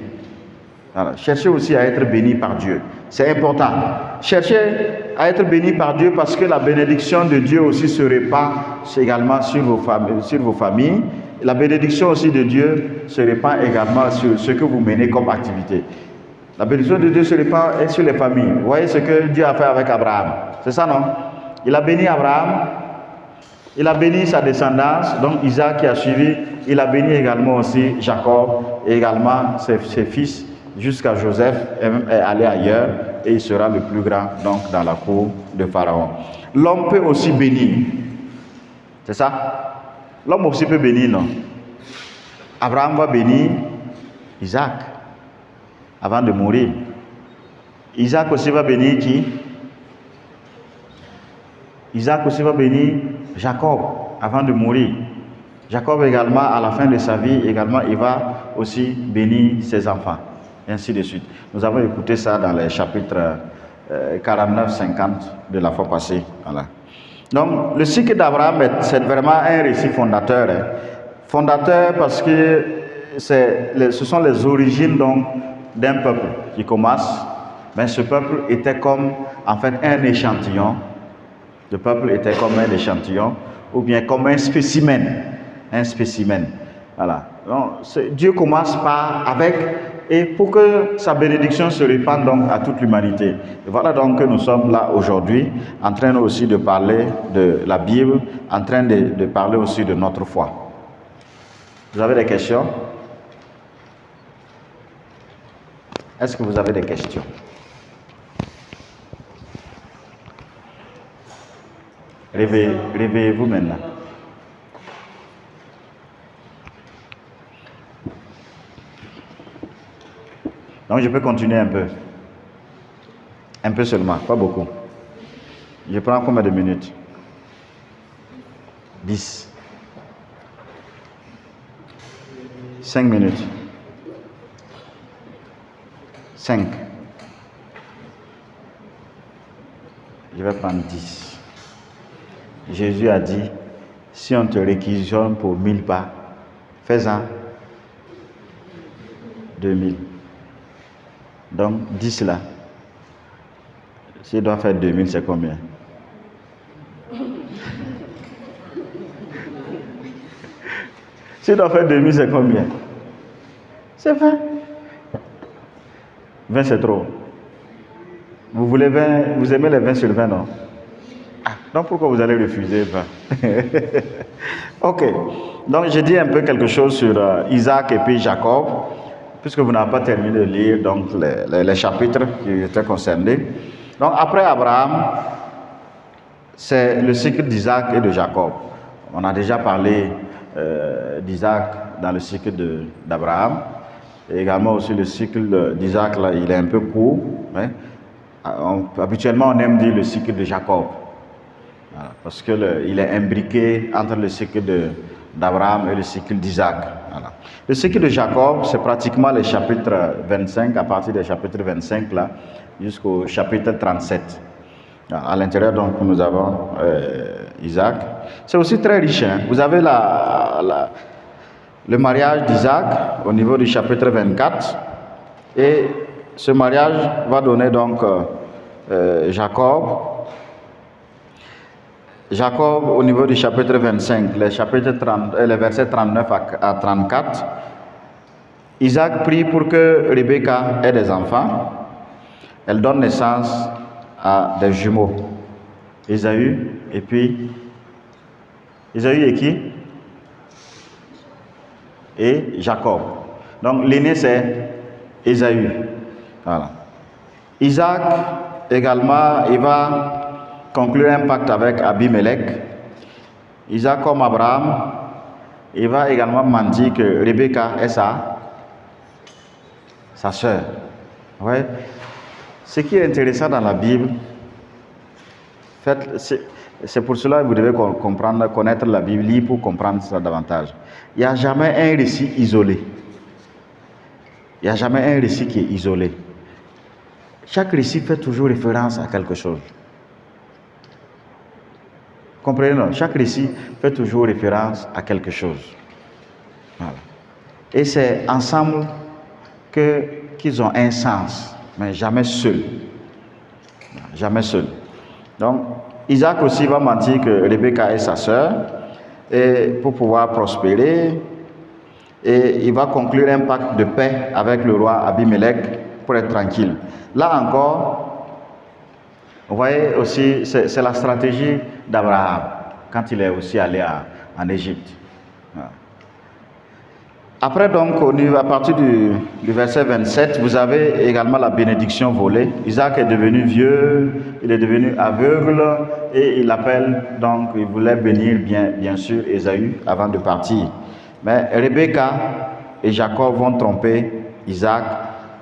Voilà. Cherchez aussi à être béni par Dieu. C'est important. Cherchez à être béni par Dieu parce que la bénédiction de Dieu aussi se répand également sur vos familles. La bénédiction aussi de Dieu se répand également sur ce que vous menez comme activité. La bénédiction de Dieu se répand sur les familles. Vous voyez ce que Dieu a fait avec Abraham. C'est ça, non? Il a béni Abraham. Il a béni sa descendance, donc Isaac qui a suivi. Il a béni également aussi Jacob et également ses fils jusqu'à Joseph est allé ailleurs et il sera le plus grand donc dans la cour de Pharaon. L'homme peut aussi bénir. C'est ça? L'homme aussi peut bénir, non? Abraham va bénir Isaac avant de mourir. Isaac aussi va bénir qui? Isaac aussi va bénir Jacob avant de mourir. Jacob également, à la fin de sa vie, également, il va aussi bénir ses enfants. Et ainsi de suite. Nous avons écouté ça dans les chapitres 49-50 de la fois passée. Voilà. Donc, le cycle d'Abraham, c'est vraiment un récit fondateur. Hein. Fondateur parce que ce sont les origines donc d'un peuple qui commence. Mais ce peuple était comme, en fait, un échantillon. Le peuple était comme un échantillon, ou bien comme un spécimen. Un spécimen. Voilà. Donc, Dieu commence avec, et pour que sa bénédiction se répande donc à toute l'humanité. Et voilà donc que nous sommes là aujourd'hui, en train aussi de parler de la Bible, en train de parler aussi de notre foi. Vous avez des questions? Est-ce que vous avez des questions? Réveillez-vous maintenant. Donc je peux continuer un peu. Un peu seulement, pas beaucoup. Je prends combien de minutes? 10. 5 minutes. 5. Je vais prendre 10. Jésus a dit, si on te réquisitionne pour 1000 pas, fais-en 2000. Donc 10 là. S'il doit faire 2000, c'est combien? S'il doit faire 2000, c'est combien? C'est 20. 20, c'est trop. Vous voulez 20, vous aimez les 20 sur 20, non? Donc pourquoi vous allez refuser 20? Ok. Donc j'ai dit un peu quelque chose sur Isaac et puis Jacob, puisque vous n'avez pas terminé de lire donc les chapitres qui étaient concernés. Donc après Abraham, c'est le cycle d'Isaac et de Jacob. On a déjà parlé d'Isaac dans le cycle d'Abraham. Et également aussi le cycle d'Isaac, là, il est un peu court. Hein. Habituellement, on aime dire le cycle de Jacob. Voilà, parce qu'il est imbriqué entre le cycle d'Abraham et le cycle d'Isaac. Voilà. Le cycle de Jacob, c'est pratiquement les chapitres 25, à partir des chapitres 25 là, jusqu'au chapitre 37. Voilà, à l'intérieur, donc, nous avons Isaac. C'est aussi très riche. Hein. Vous avez le mariage d'Isaac au niveau du chapitre 24. Et ce mariage va donner donc Jacob au niveau du chapitre 25, les versets 39 à 34. Isaac prie pour que Rebecca ait des enfants. Elle donne naissance à des jumeaux. Ésaü et puis... Ésaü et qui? Et Jacob. Donc l'aîné c'est Ésaü. Voilà. Isaac également, il va conclure un pacte avec Abimelech. Isaac, comme Abraham, il va également mentir que Rebecca est sa sœur. Ouais. Ce qui est intéressant dans la Bible, c'est pour cela que vous devez connaître la Bible, lire pour comprendre ça davantage. Il n'y a jamais un récit isolé. Il n'y a jamais un récit qui est isolé. Chaque récit fait toujours référence à quelque chose. Comprenez, non? Chaque récit fait toujours référence à quelque chose. Voilà. Et c'est ensemble que qu'ils ont un sens, mais jamais seul. Jamais seul. Donc, Isaac aussi va mentir que Rebecca est sa sœur, et pour pouvoir prospérer, et il va conclure un pacte de paix avec le roi Abimelech pour être tranquille. Là encore, vous voyez aussi, c'est la stratégie d'Abraham quand il est aussi allé en Égypte. Voilà. Après donc, à partir du verset 27, vous avez également la bénédiction volée. Isaac est devenu vieux, il est devenu aveugle et il appelle donc, il voulait bénir bien sûr Ésaü avant de partir. Mais Rebecca et Jacob vont tromper Isaac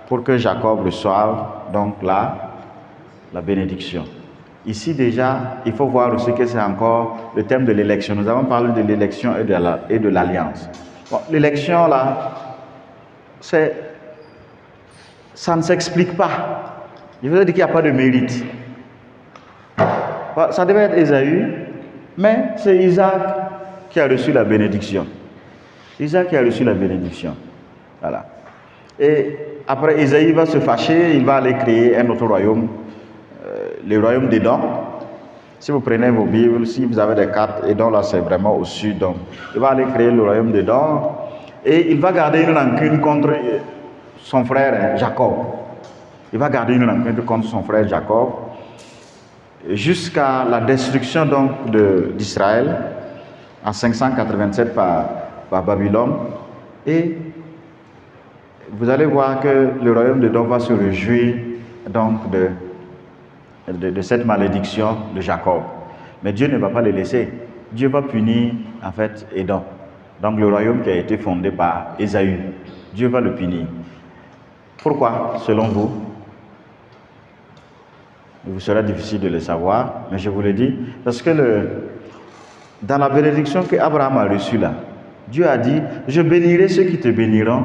pour que Jacob reçoive donc la bénédiction. Ici déjà, il faut voir aussi que c'est encore le thème de l'élection. Nous avons parlé de l'élection et de l'alliance. Bon, l'élection là, ça ne s'explique pas. Je veux dire qu'il n'y a pas de mérite. Ça devait être Ésaü, mais c'est Isaac qui a reçu la bénédiction. Isaac qui a reçu la bénédiction. Voilà. Et après, Ésaü va se fâcher, il va aller créer un autre royaume, le royaume d'Édom. Si vous prenez vos Bibles, si vous avez des cartes, Édom là c'est vraiment au sud. Donc, il va aller créer le royaume d'Édom et il va garder une rancune contre son frère Jacob. Il va garder une rancune contre son frère Jacob jusqu'à la destruction donc d'Israël en 587 par Babylone. Et vous allez voir que le royaume d'Édom va se réjouir donc de cette malédiction de Jacob. Mais Dieu ne va pas le laisser. Dieu va punir en fait Édom. Donc le royaume qui a été fondé par Ésaü. Dieu va le punir. Pourquoi, selon vous? Il vous sera difficile de le savoir, mais je vous le dis, parce que dans la bénédiction qu'Abraham a reçue là, Dieu a dit, je bénirai ceux qui te béniront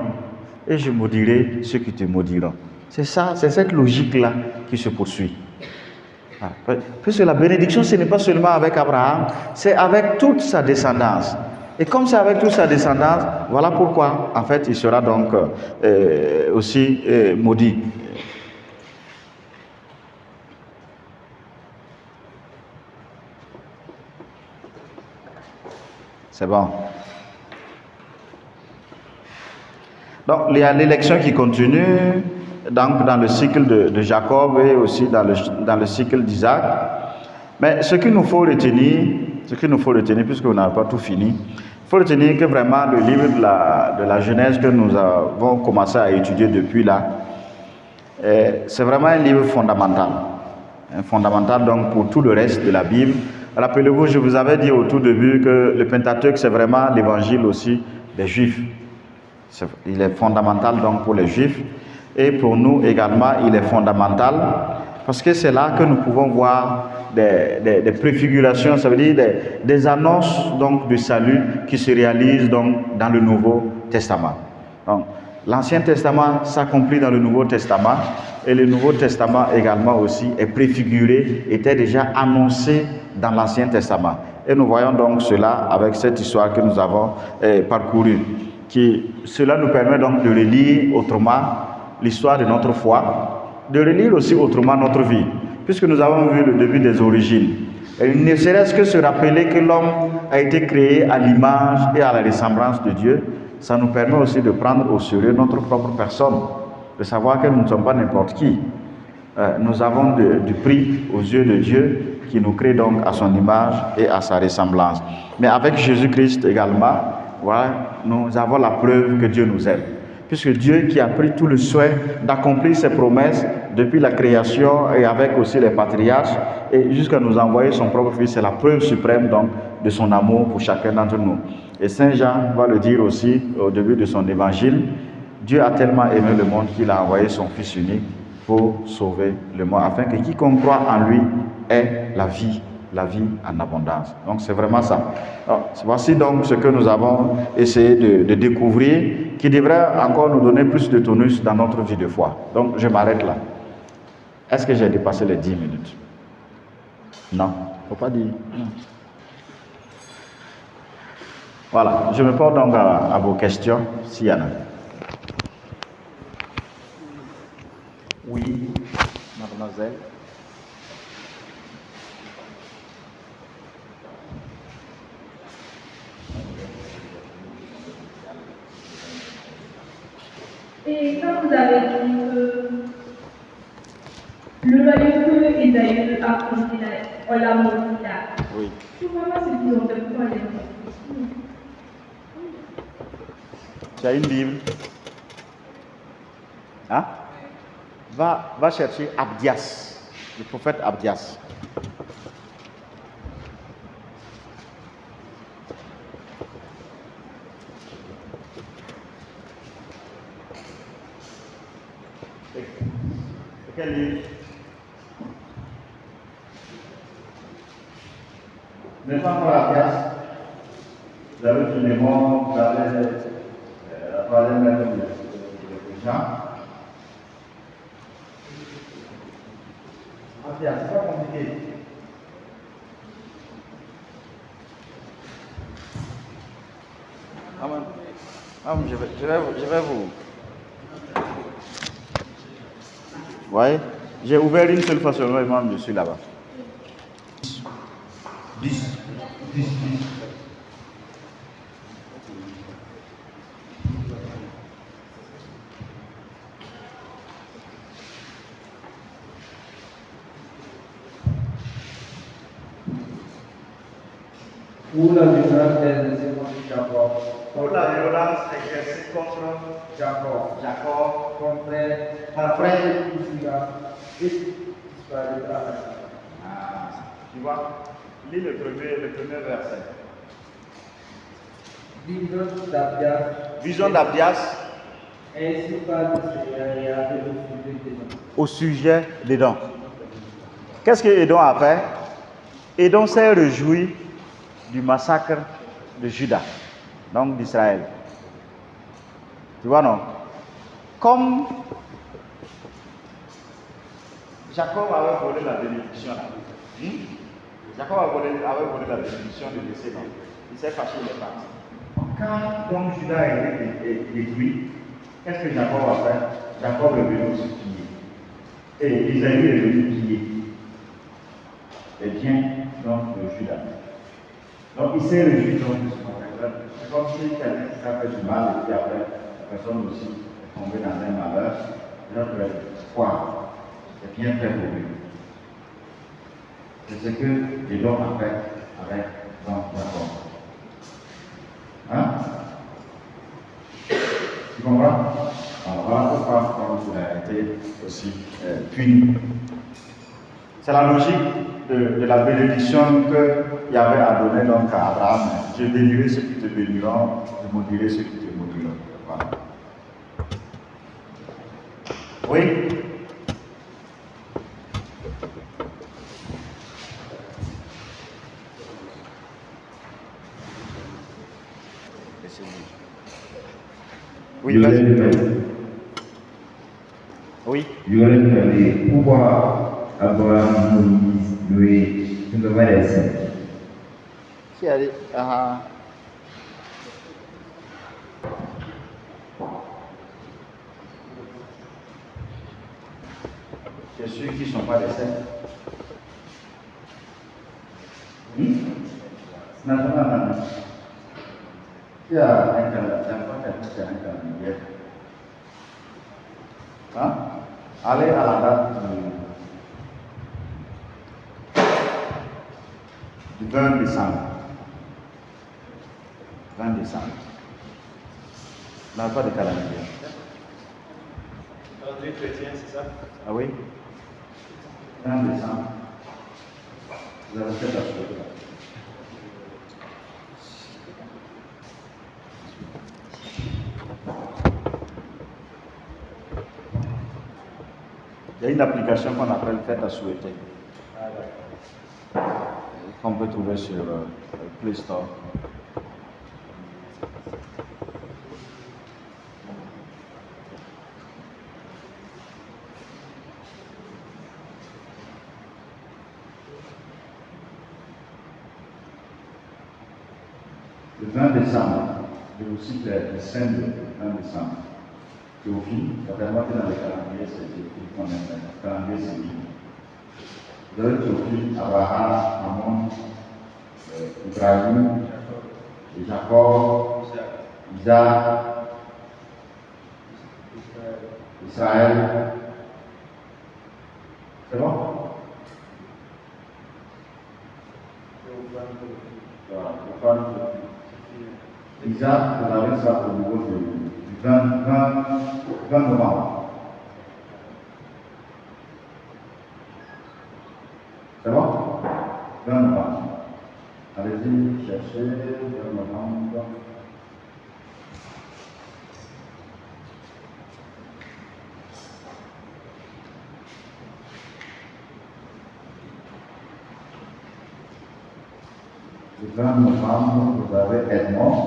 et je maudirai ceux qui te maudiront. C'est ça, c'est cette logique-là qui se poursuit. Puisque la bénédiction, ce n'est pas seulement avec Abraham, c'est avec toute sa descendance. Et comme c'est avec toute sa descendance, voilà pourquoi, en fait, il sera donc aussi maudit. C'est bon. Donc, il y a l'élection qui continue. Donc, dans le cycle de Jacob et aussi dans le cycle d'Isaac. Mais ce qu'il nous faut retenir, puisque on n'a pas tout fini, il faut retenir que vraiment le livre de la Genèse que nous avons commencé à étudier depuis là, c'est vraiment un livre fondamental. Fondamental donc pour tout le reste de la Bible. Rappelez-vous, je vous avais dit au tout début que le Pentateuque, c'est vraiment l'évangile aussi des Juifs. Il est fondamental donc pour les Juifs. Et pour nous également, il est fondamental parce que c'est là que nous pouvons voir des préfigurations, ça veut dire des annonces donc du salut qui se réalisent donc dans le Nouveau Testament. Donc, l'Ancien Testament s'accomplit dans le Nouveau Testament et le Nouveau Testament également aussi est préfiguré, était déjà annoncé dans l'Ancien Testament. Et nous voyons donc cela avec cette histoire que nous avons parcourue. Cela nous permet donc de relire autrement l'histoire de notre foi, de relire aussi autrement notre vie, puisque nous avons vu le début des origines. Et ne serait-ce que se rappeler que l'homme a été créé à l'image et à la ressemblance de Dieu, ça nous permet aussi de prendre au sérieux notre propre personne, de savoir que nous ne sommes pas n'importe qui. Nous avons du prix aux yeux de Dieu qui nous crée donc à son image et à sa ressemblance. Mais avec Jésus-Christ également, voilà, nous avons la preuve que Dieu nous aime. Puisque Dieu qui a pris tout le soin d'accomplir ses promesses depuis la création et avec aussi les patriarches et jusqu'à nous envoyer son propre Fils, c'est la preuve suprême donc de son amour pour chacun d'entre nous. Et Saint Jean va le dire aussi au début de son évangile, Dieu a tellement aimé le monde qu'il a envoyé son Fils unique pour sauver le monde, afin que quiconque croit en lui ait la vie en abondance. Donc c'est vraiment ça. Alors, voici donc ce que nous avons essayé de découvrir, qui devrait encore nous donner plus de tonus dans notre vie de foi. Donc je m'arrête là. Est-ce que j'ai dépassé les 10 minutes? Non, il ne faut pas dire. Non. Voilà, je me porte donc à vos questions, s'il y en a. Oui, mademoiselle. Et quand vous avez dit que le royaume que Esaü a construit là, on l'a maudit là. Oui. Je ne vois pas ce qu'ils ont fait pour aller. Tu as une Bible? Hein? Va chercher Abdias, le prophète Abdias. Quel livre? N'est pas encore Abdias. Vous avez tout le monde, vous avez la troisième lettre de Jean. Abdias, c'est pas compliqué. Je vais vous. Vous voyez, j'ai ouvert une seule fois seulement et moi je suis là-bas. 10. Où la violence est exercée contre Jacob. Pour la violence exercée contre Jacob, mon frère, tu vois, lis le premier verset. Vision d'Abdias. Ainsi parle le Seigneur et a fait le sujet des hommes. Au sujet d'Édom. Qu'est-ce que Édom a fait? Édom s'est réjoui du massacre de Juda, donc d'Israël. Tu vois, non? Comme Jacob avait volé la bénédiction, Jacob avait volé la bénédiction de décès, non? Il s'est fâché, il est parti. Quand donc Juda a été détruit, qu'est-ce que Jacob a fait? Jacob est venu aussi piller. Et Isaïe est venu piller les biens donc, de Juda. Donc il s'est réjoui donc de ce matin. C'est comme si quelqu'un qui a fait du mal et puis après, la personne aussi est tombée dans un malheur. Notre espoir est bien fait pour lui. C'est ce que Édom a fait avec donc Jacob. Hein? Tu comprends? Alors voilà pourquoi il a été aussi puni. C'est la logique de la bénédiction que Yahweh a donnée donc à Abraham. Je bénirai ceux qui te béniront, je maudirai ceux qui te maudiront. Voilà. Oui? Oui, vas-y. Oui. Je voudrais demander pourquoi Abraham, Moïse, Noé, tout le monde est saint. Qui a dit? C'est ceux qui ne sont pas des saints. Non. Qui a un calendrier? Hein? Allez à la date du 20 décembre. 20 décembre. On n'a pas de calendrier. Calendrier chrétien, c'est ça? Ah oui? 20 décembre. Vous avez fait la chose. Il y a une application qu'on appelle Fête à souhaiter. Qu'on peut trouver sur Play Store. Le 20 décembre, je vous cite le 5 du 20 décembre. Théophile, certainement que dans les calendriers, c'est Théophile qu'on aime, le calendrier civil. Vous avez Théophile, Abraham, Amon, Ibrahim, Jacob, Isaac, Israël. C'est bon? Voilà, Isaac, vous avez ça au niveau du 20 novembre. C'est bon? 20 novembre. Allez-y, cherchez 20 novembre. Le 20 novembre, vous avez Edmond.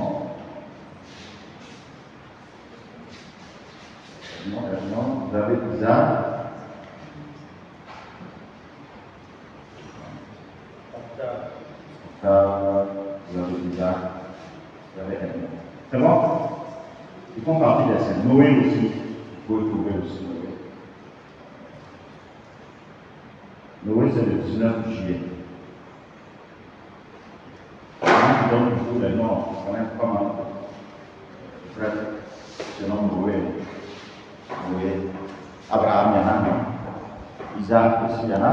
Vous avez Isaac. Vous avez Isaac. Vous avez Edmond. C'est bon? Ils font partie des saints. Noé aussi. Vous pouvez trouver aussi Noé. Noé, c'est le 19 juillet. Donc, du coup, les noms, on connaît pas mal. Frère, c'est le nom Noé. Noé. Abraham, il y en a. Isaac aussi, il y en a.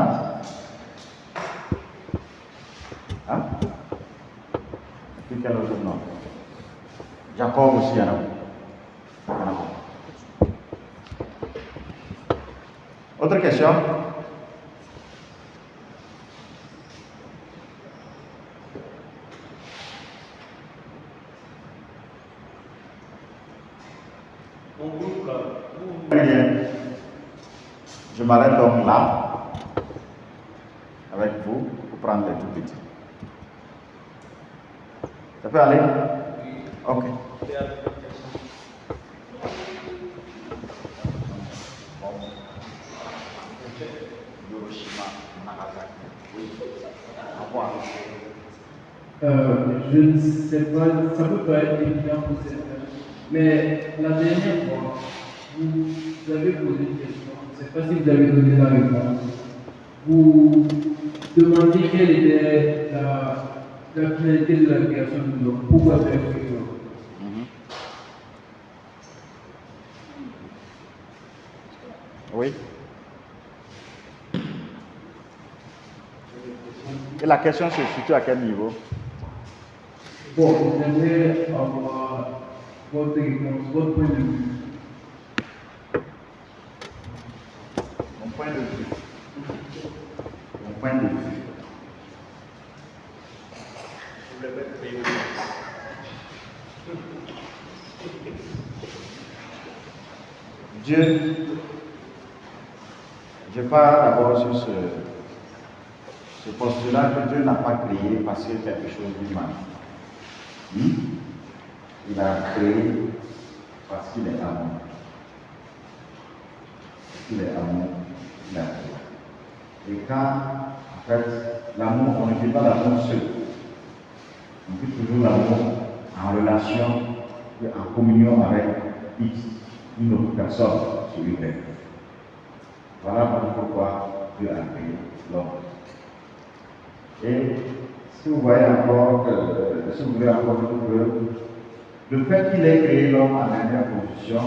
Hein? Et puis quel autre nom? Jacob aussi, il y en a. Autre question? Je m'arrête donc là, avec vous, pour prendre les tout petits. Ça peut aller? Ok. Je ne sais pas, ça peut pas être évident pour certains, mais la dernière fois, vous avez posé une question, je ne sais pas si vous avez donné la réponse. Vous demandiez quelle était la finalité de la création de l'homme, pourquoi faire créer l'homme. Oui. Et la question se situe à quel niveau? Bon, j'aimerais avoir votre réponse, votre point de vue. Mon point de vue. Mon point de vue. Dieu, je pars d'abord sur ce postulat que Dieu n'a pas créé parce que quelque chose lui manque. Il a créé parce qu'il est amour. Parce qu'il est amour, il a créé. Et quand, en fait, l'amour, on ne fait pas l'amour seul. On fait toujours l'amour en relation et en communion avec X, une autre personne sur lui-même. Voilà pourquoi Dieu a créé l'homme. Et si vous voyez encore que, si vous voulez encore que le fait qu'il ait créé l'homme en dernière position,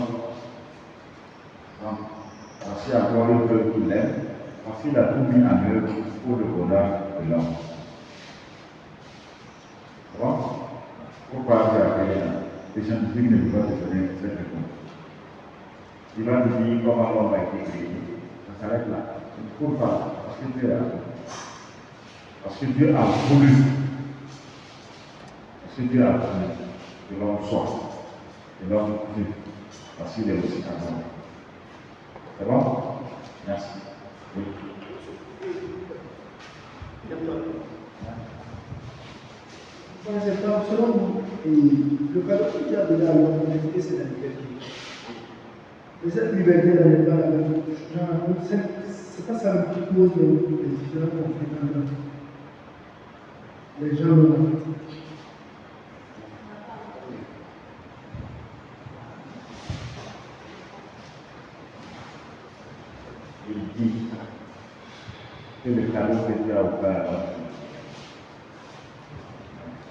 parce qu'il y a encore le peuple qu'il aime, parce qu'il a tout mis en œuvre pour le bonheur de l'homme. Bon? Pourquoi Dieu a créé l'homme? Les scientifiques ne peuvent pas te donner cette réponse. Il va te dire comment l'homme a été créé. Ça s'arrête là. Pourquoi? Parce que Dieu a Parce que Dieu a voulu. Parce que Dieu a voulu que l'homme soit. Que l'homme vive. Parce qu'il est aussi amour. C'est bon? Merci. Oui. C'est pas selon nous. Le cadeau qui a donné à l'humanité, c'est la liberté. Et cette liberté n'est pas la même. C'est pas ça qui pose les différents conflits dans les gens l'ont. cadeau que tu as offert à l'autre?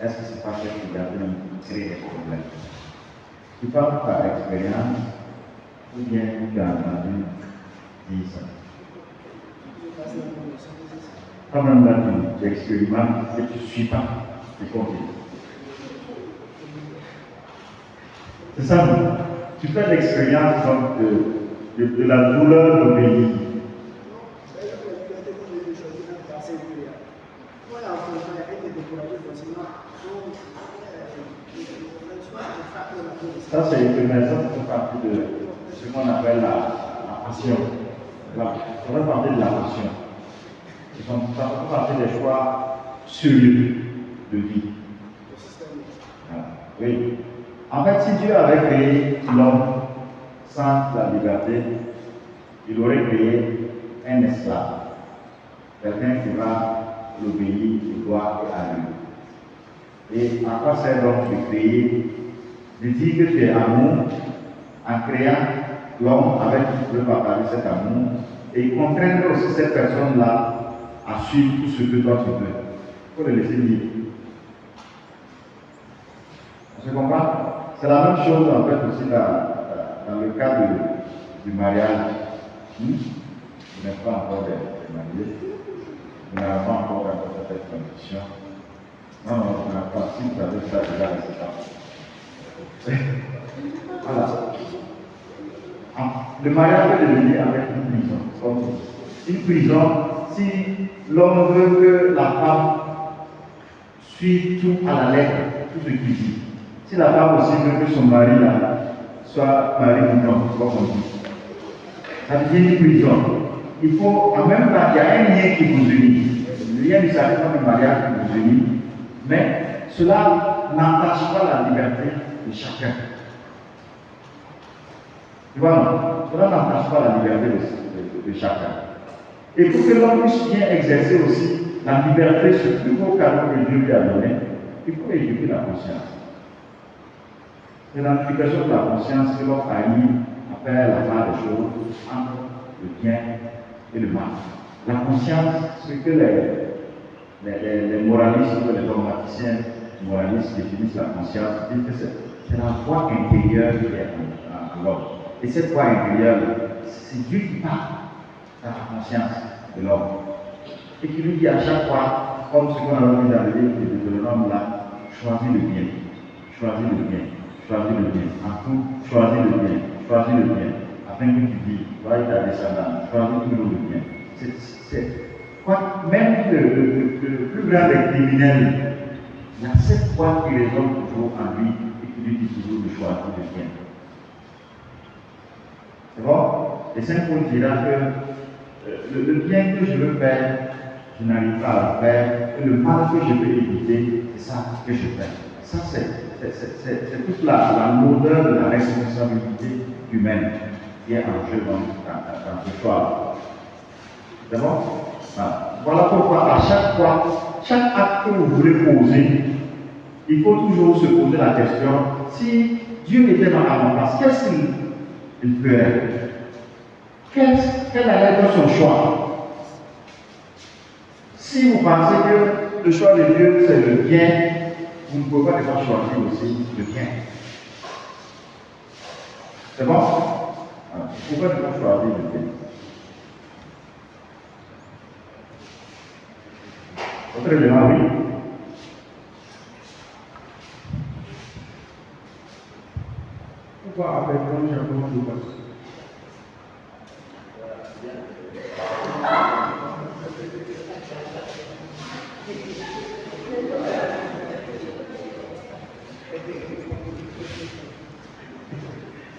Est-ce que c'est pas fait pour garder créer des problèmes? Tu parles par expérience ou bien tu as entendu dire ça? Quand même là, tu expérimentes et tu ne suis pas, tu continues. C'est ça, tu fais l'expérience de la douleur d'obéir. Ça, c'est une première, ça fait partie de ce qu'on appelle la passion. Ça fait partie de la passion. Ça fait partie des choix sérieux de vie. Voilà. Oui. En fait, si Dieu avait créé l'homme sans la liberté, il aurait créé un esclave. Quelqu'un qui va l'obéir, il doit et à lui. Et à quoi sert donc de créer, de dire que tu es amour, en créant l'homme avec qui tu peux partager cet amour, et contraindre aussi cette personne-là à suivre tout ce que toi tu veux. Il faut le laisser libre. On se comprend? C'est la même chose en fait aussi dans le cas du mariage. Vous n'êtes pas encore des mariés. Vous n'avez pas encore cette condition. Non, vous n'avez pas. Si vous avez ça déjà, c'est pas. Voilà. Le mariage peut devenir avec une prison. Une prison, si l'homme veut que la femme suive tout à la lettre, tout ce qu'il dit. Si la femme aussi veut que son mari soit mari mouton, comme on dit, ça devient une prison. Il faut, en même temps, il y a un lien qui vous unit. Le lien du sacrement du mariage qui vous unit, mais cela n'entache pas la liberté de chacun. Tu vois, non? Cela n'entache pas la liberté de chacun. Et pour que l'homme puisse bien exercer aussi la liberté, ce plus beau cadeau que Dieu lui a donné, il faut éduquer la conscience. C'est l'amplification de la conscience que l'on arrive à faire la part des choses entre le bien et le mal. La conscience, ce que les moralistes ou les dogmaticiens moralistes définissent la conscience, disent que c'est la voix intérieure qui est en l'homme. Et cette voix intérieure, c'est Dieu qui parle dans la conscience de l'homme. Et qui lui dit à chaque fois, comme ce qu'on a vu dans le livre de Deutéronome là, choisis le bien, choisis le bien. Choisis le bien. En tout, choisis le bien. Choisis le bien. Afin que tu dis, voilà ta descendance, choisis toujours le bien. Même le plus grand des criminels, il y a cette voix qui résonne toujours en lui et qui lui dit toujours de choisir le bien. C'est bon? Et Saint Paul dira que le bien que je veux faire, je n'arrive pas à le faire, et le mal que je veux éviter, c'est ça que je fais. Ça, c'est toute la lourdeur de la responsabilité humaine qui est en jeu dans ce choix. C'est bon? Voilà pourquoi à chaque fois, chaque acte que vous voulez poser, il faut toujours se poser la question, si Dieu était dans la place, qu'est-ce qu'il ferait? Quel allait être son choix? Si vous pensez que le choix de Dieu c'est le bien, vous ne pouvez pas déjà choisir aussi le bien. C'est bon? Vous ne pouvez pas déjà choisir le bien. Autre élément, oui. Pourquoi appelle-t-on Jacob Lucas?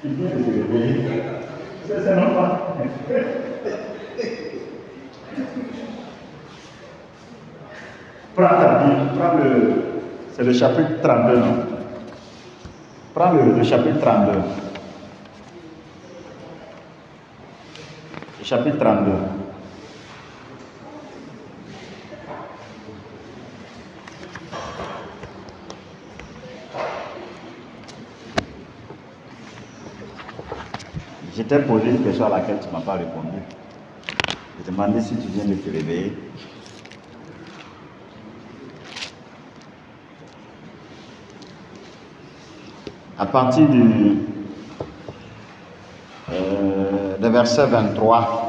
Il vient de se réveiller. C'est normal. Prends ta Bible, c'est le chapitre 32, non? Prends le chapitre 32. Le chapitre 32. Je t'ai posé une question à laquelle tu ne m'as pas répondu. Je t'ai demandé si tu viens de te réveiller. à partir du verset 23.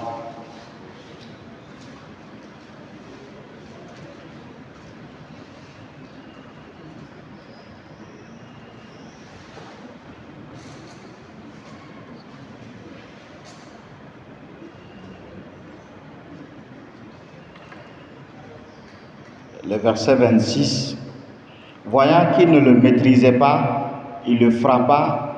Le verset 26, voyant qu'il ne le maîtrisait pas, il le frappa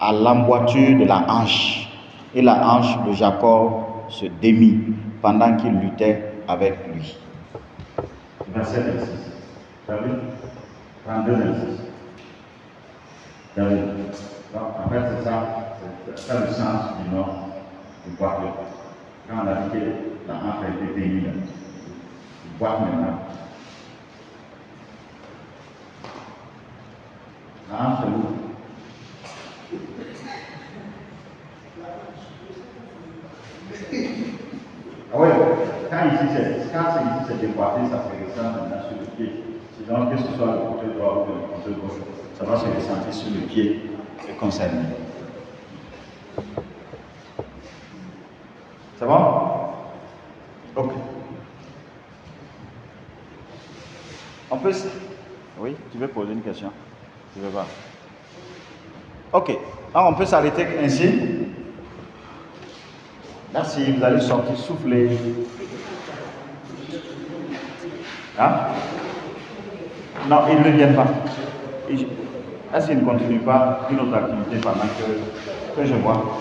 à l'emboîture de la hanche, et la hanche de Jacob se démit pendant qu'il luttait avec lui. Verset 26. Tu as vu? 32, 26. Tu as vu? Donc, en fait, c'est ça le sens du nom du boiteux. Quand on a dit que la hanche a été démise, il boite maintenant. La hanche est où? Ah oui, quand ici c'est déboîté, ça se ressent maintenant sur le pied. Sinon, que ce soit le côté droit ou le côté gauche, ça va se ressentir sur le pied concerné. C'est bon? Ok. On peut... Oui, tu veux poser une question? Tu veux pas? Ok. Alors on peut s'arrêter ainsi. Merci, vous allez sortir, souffler. Hein? Non, ils ne viennent pas. Est-ce qu'ils ne continuent pas une autre activité pendant que je vois?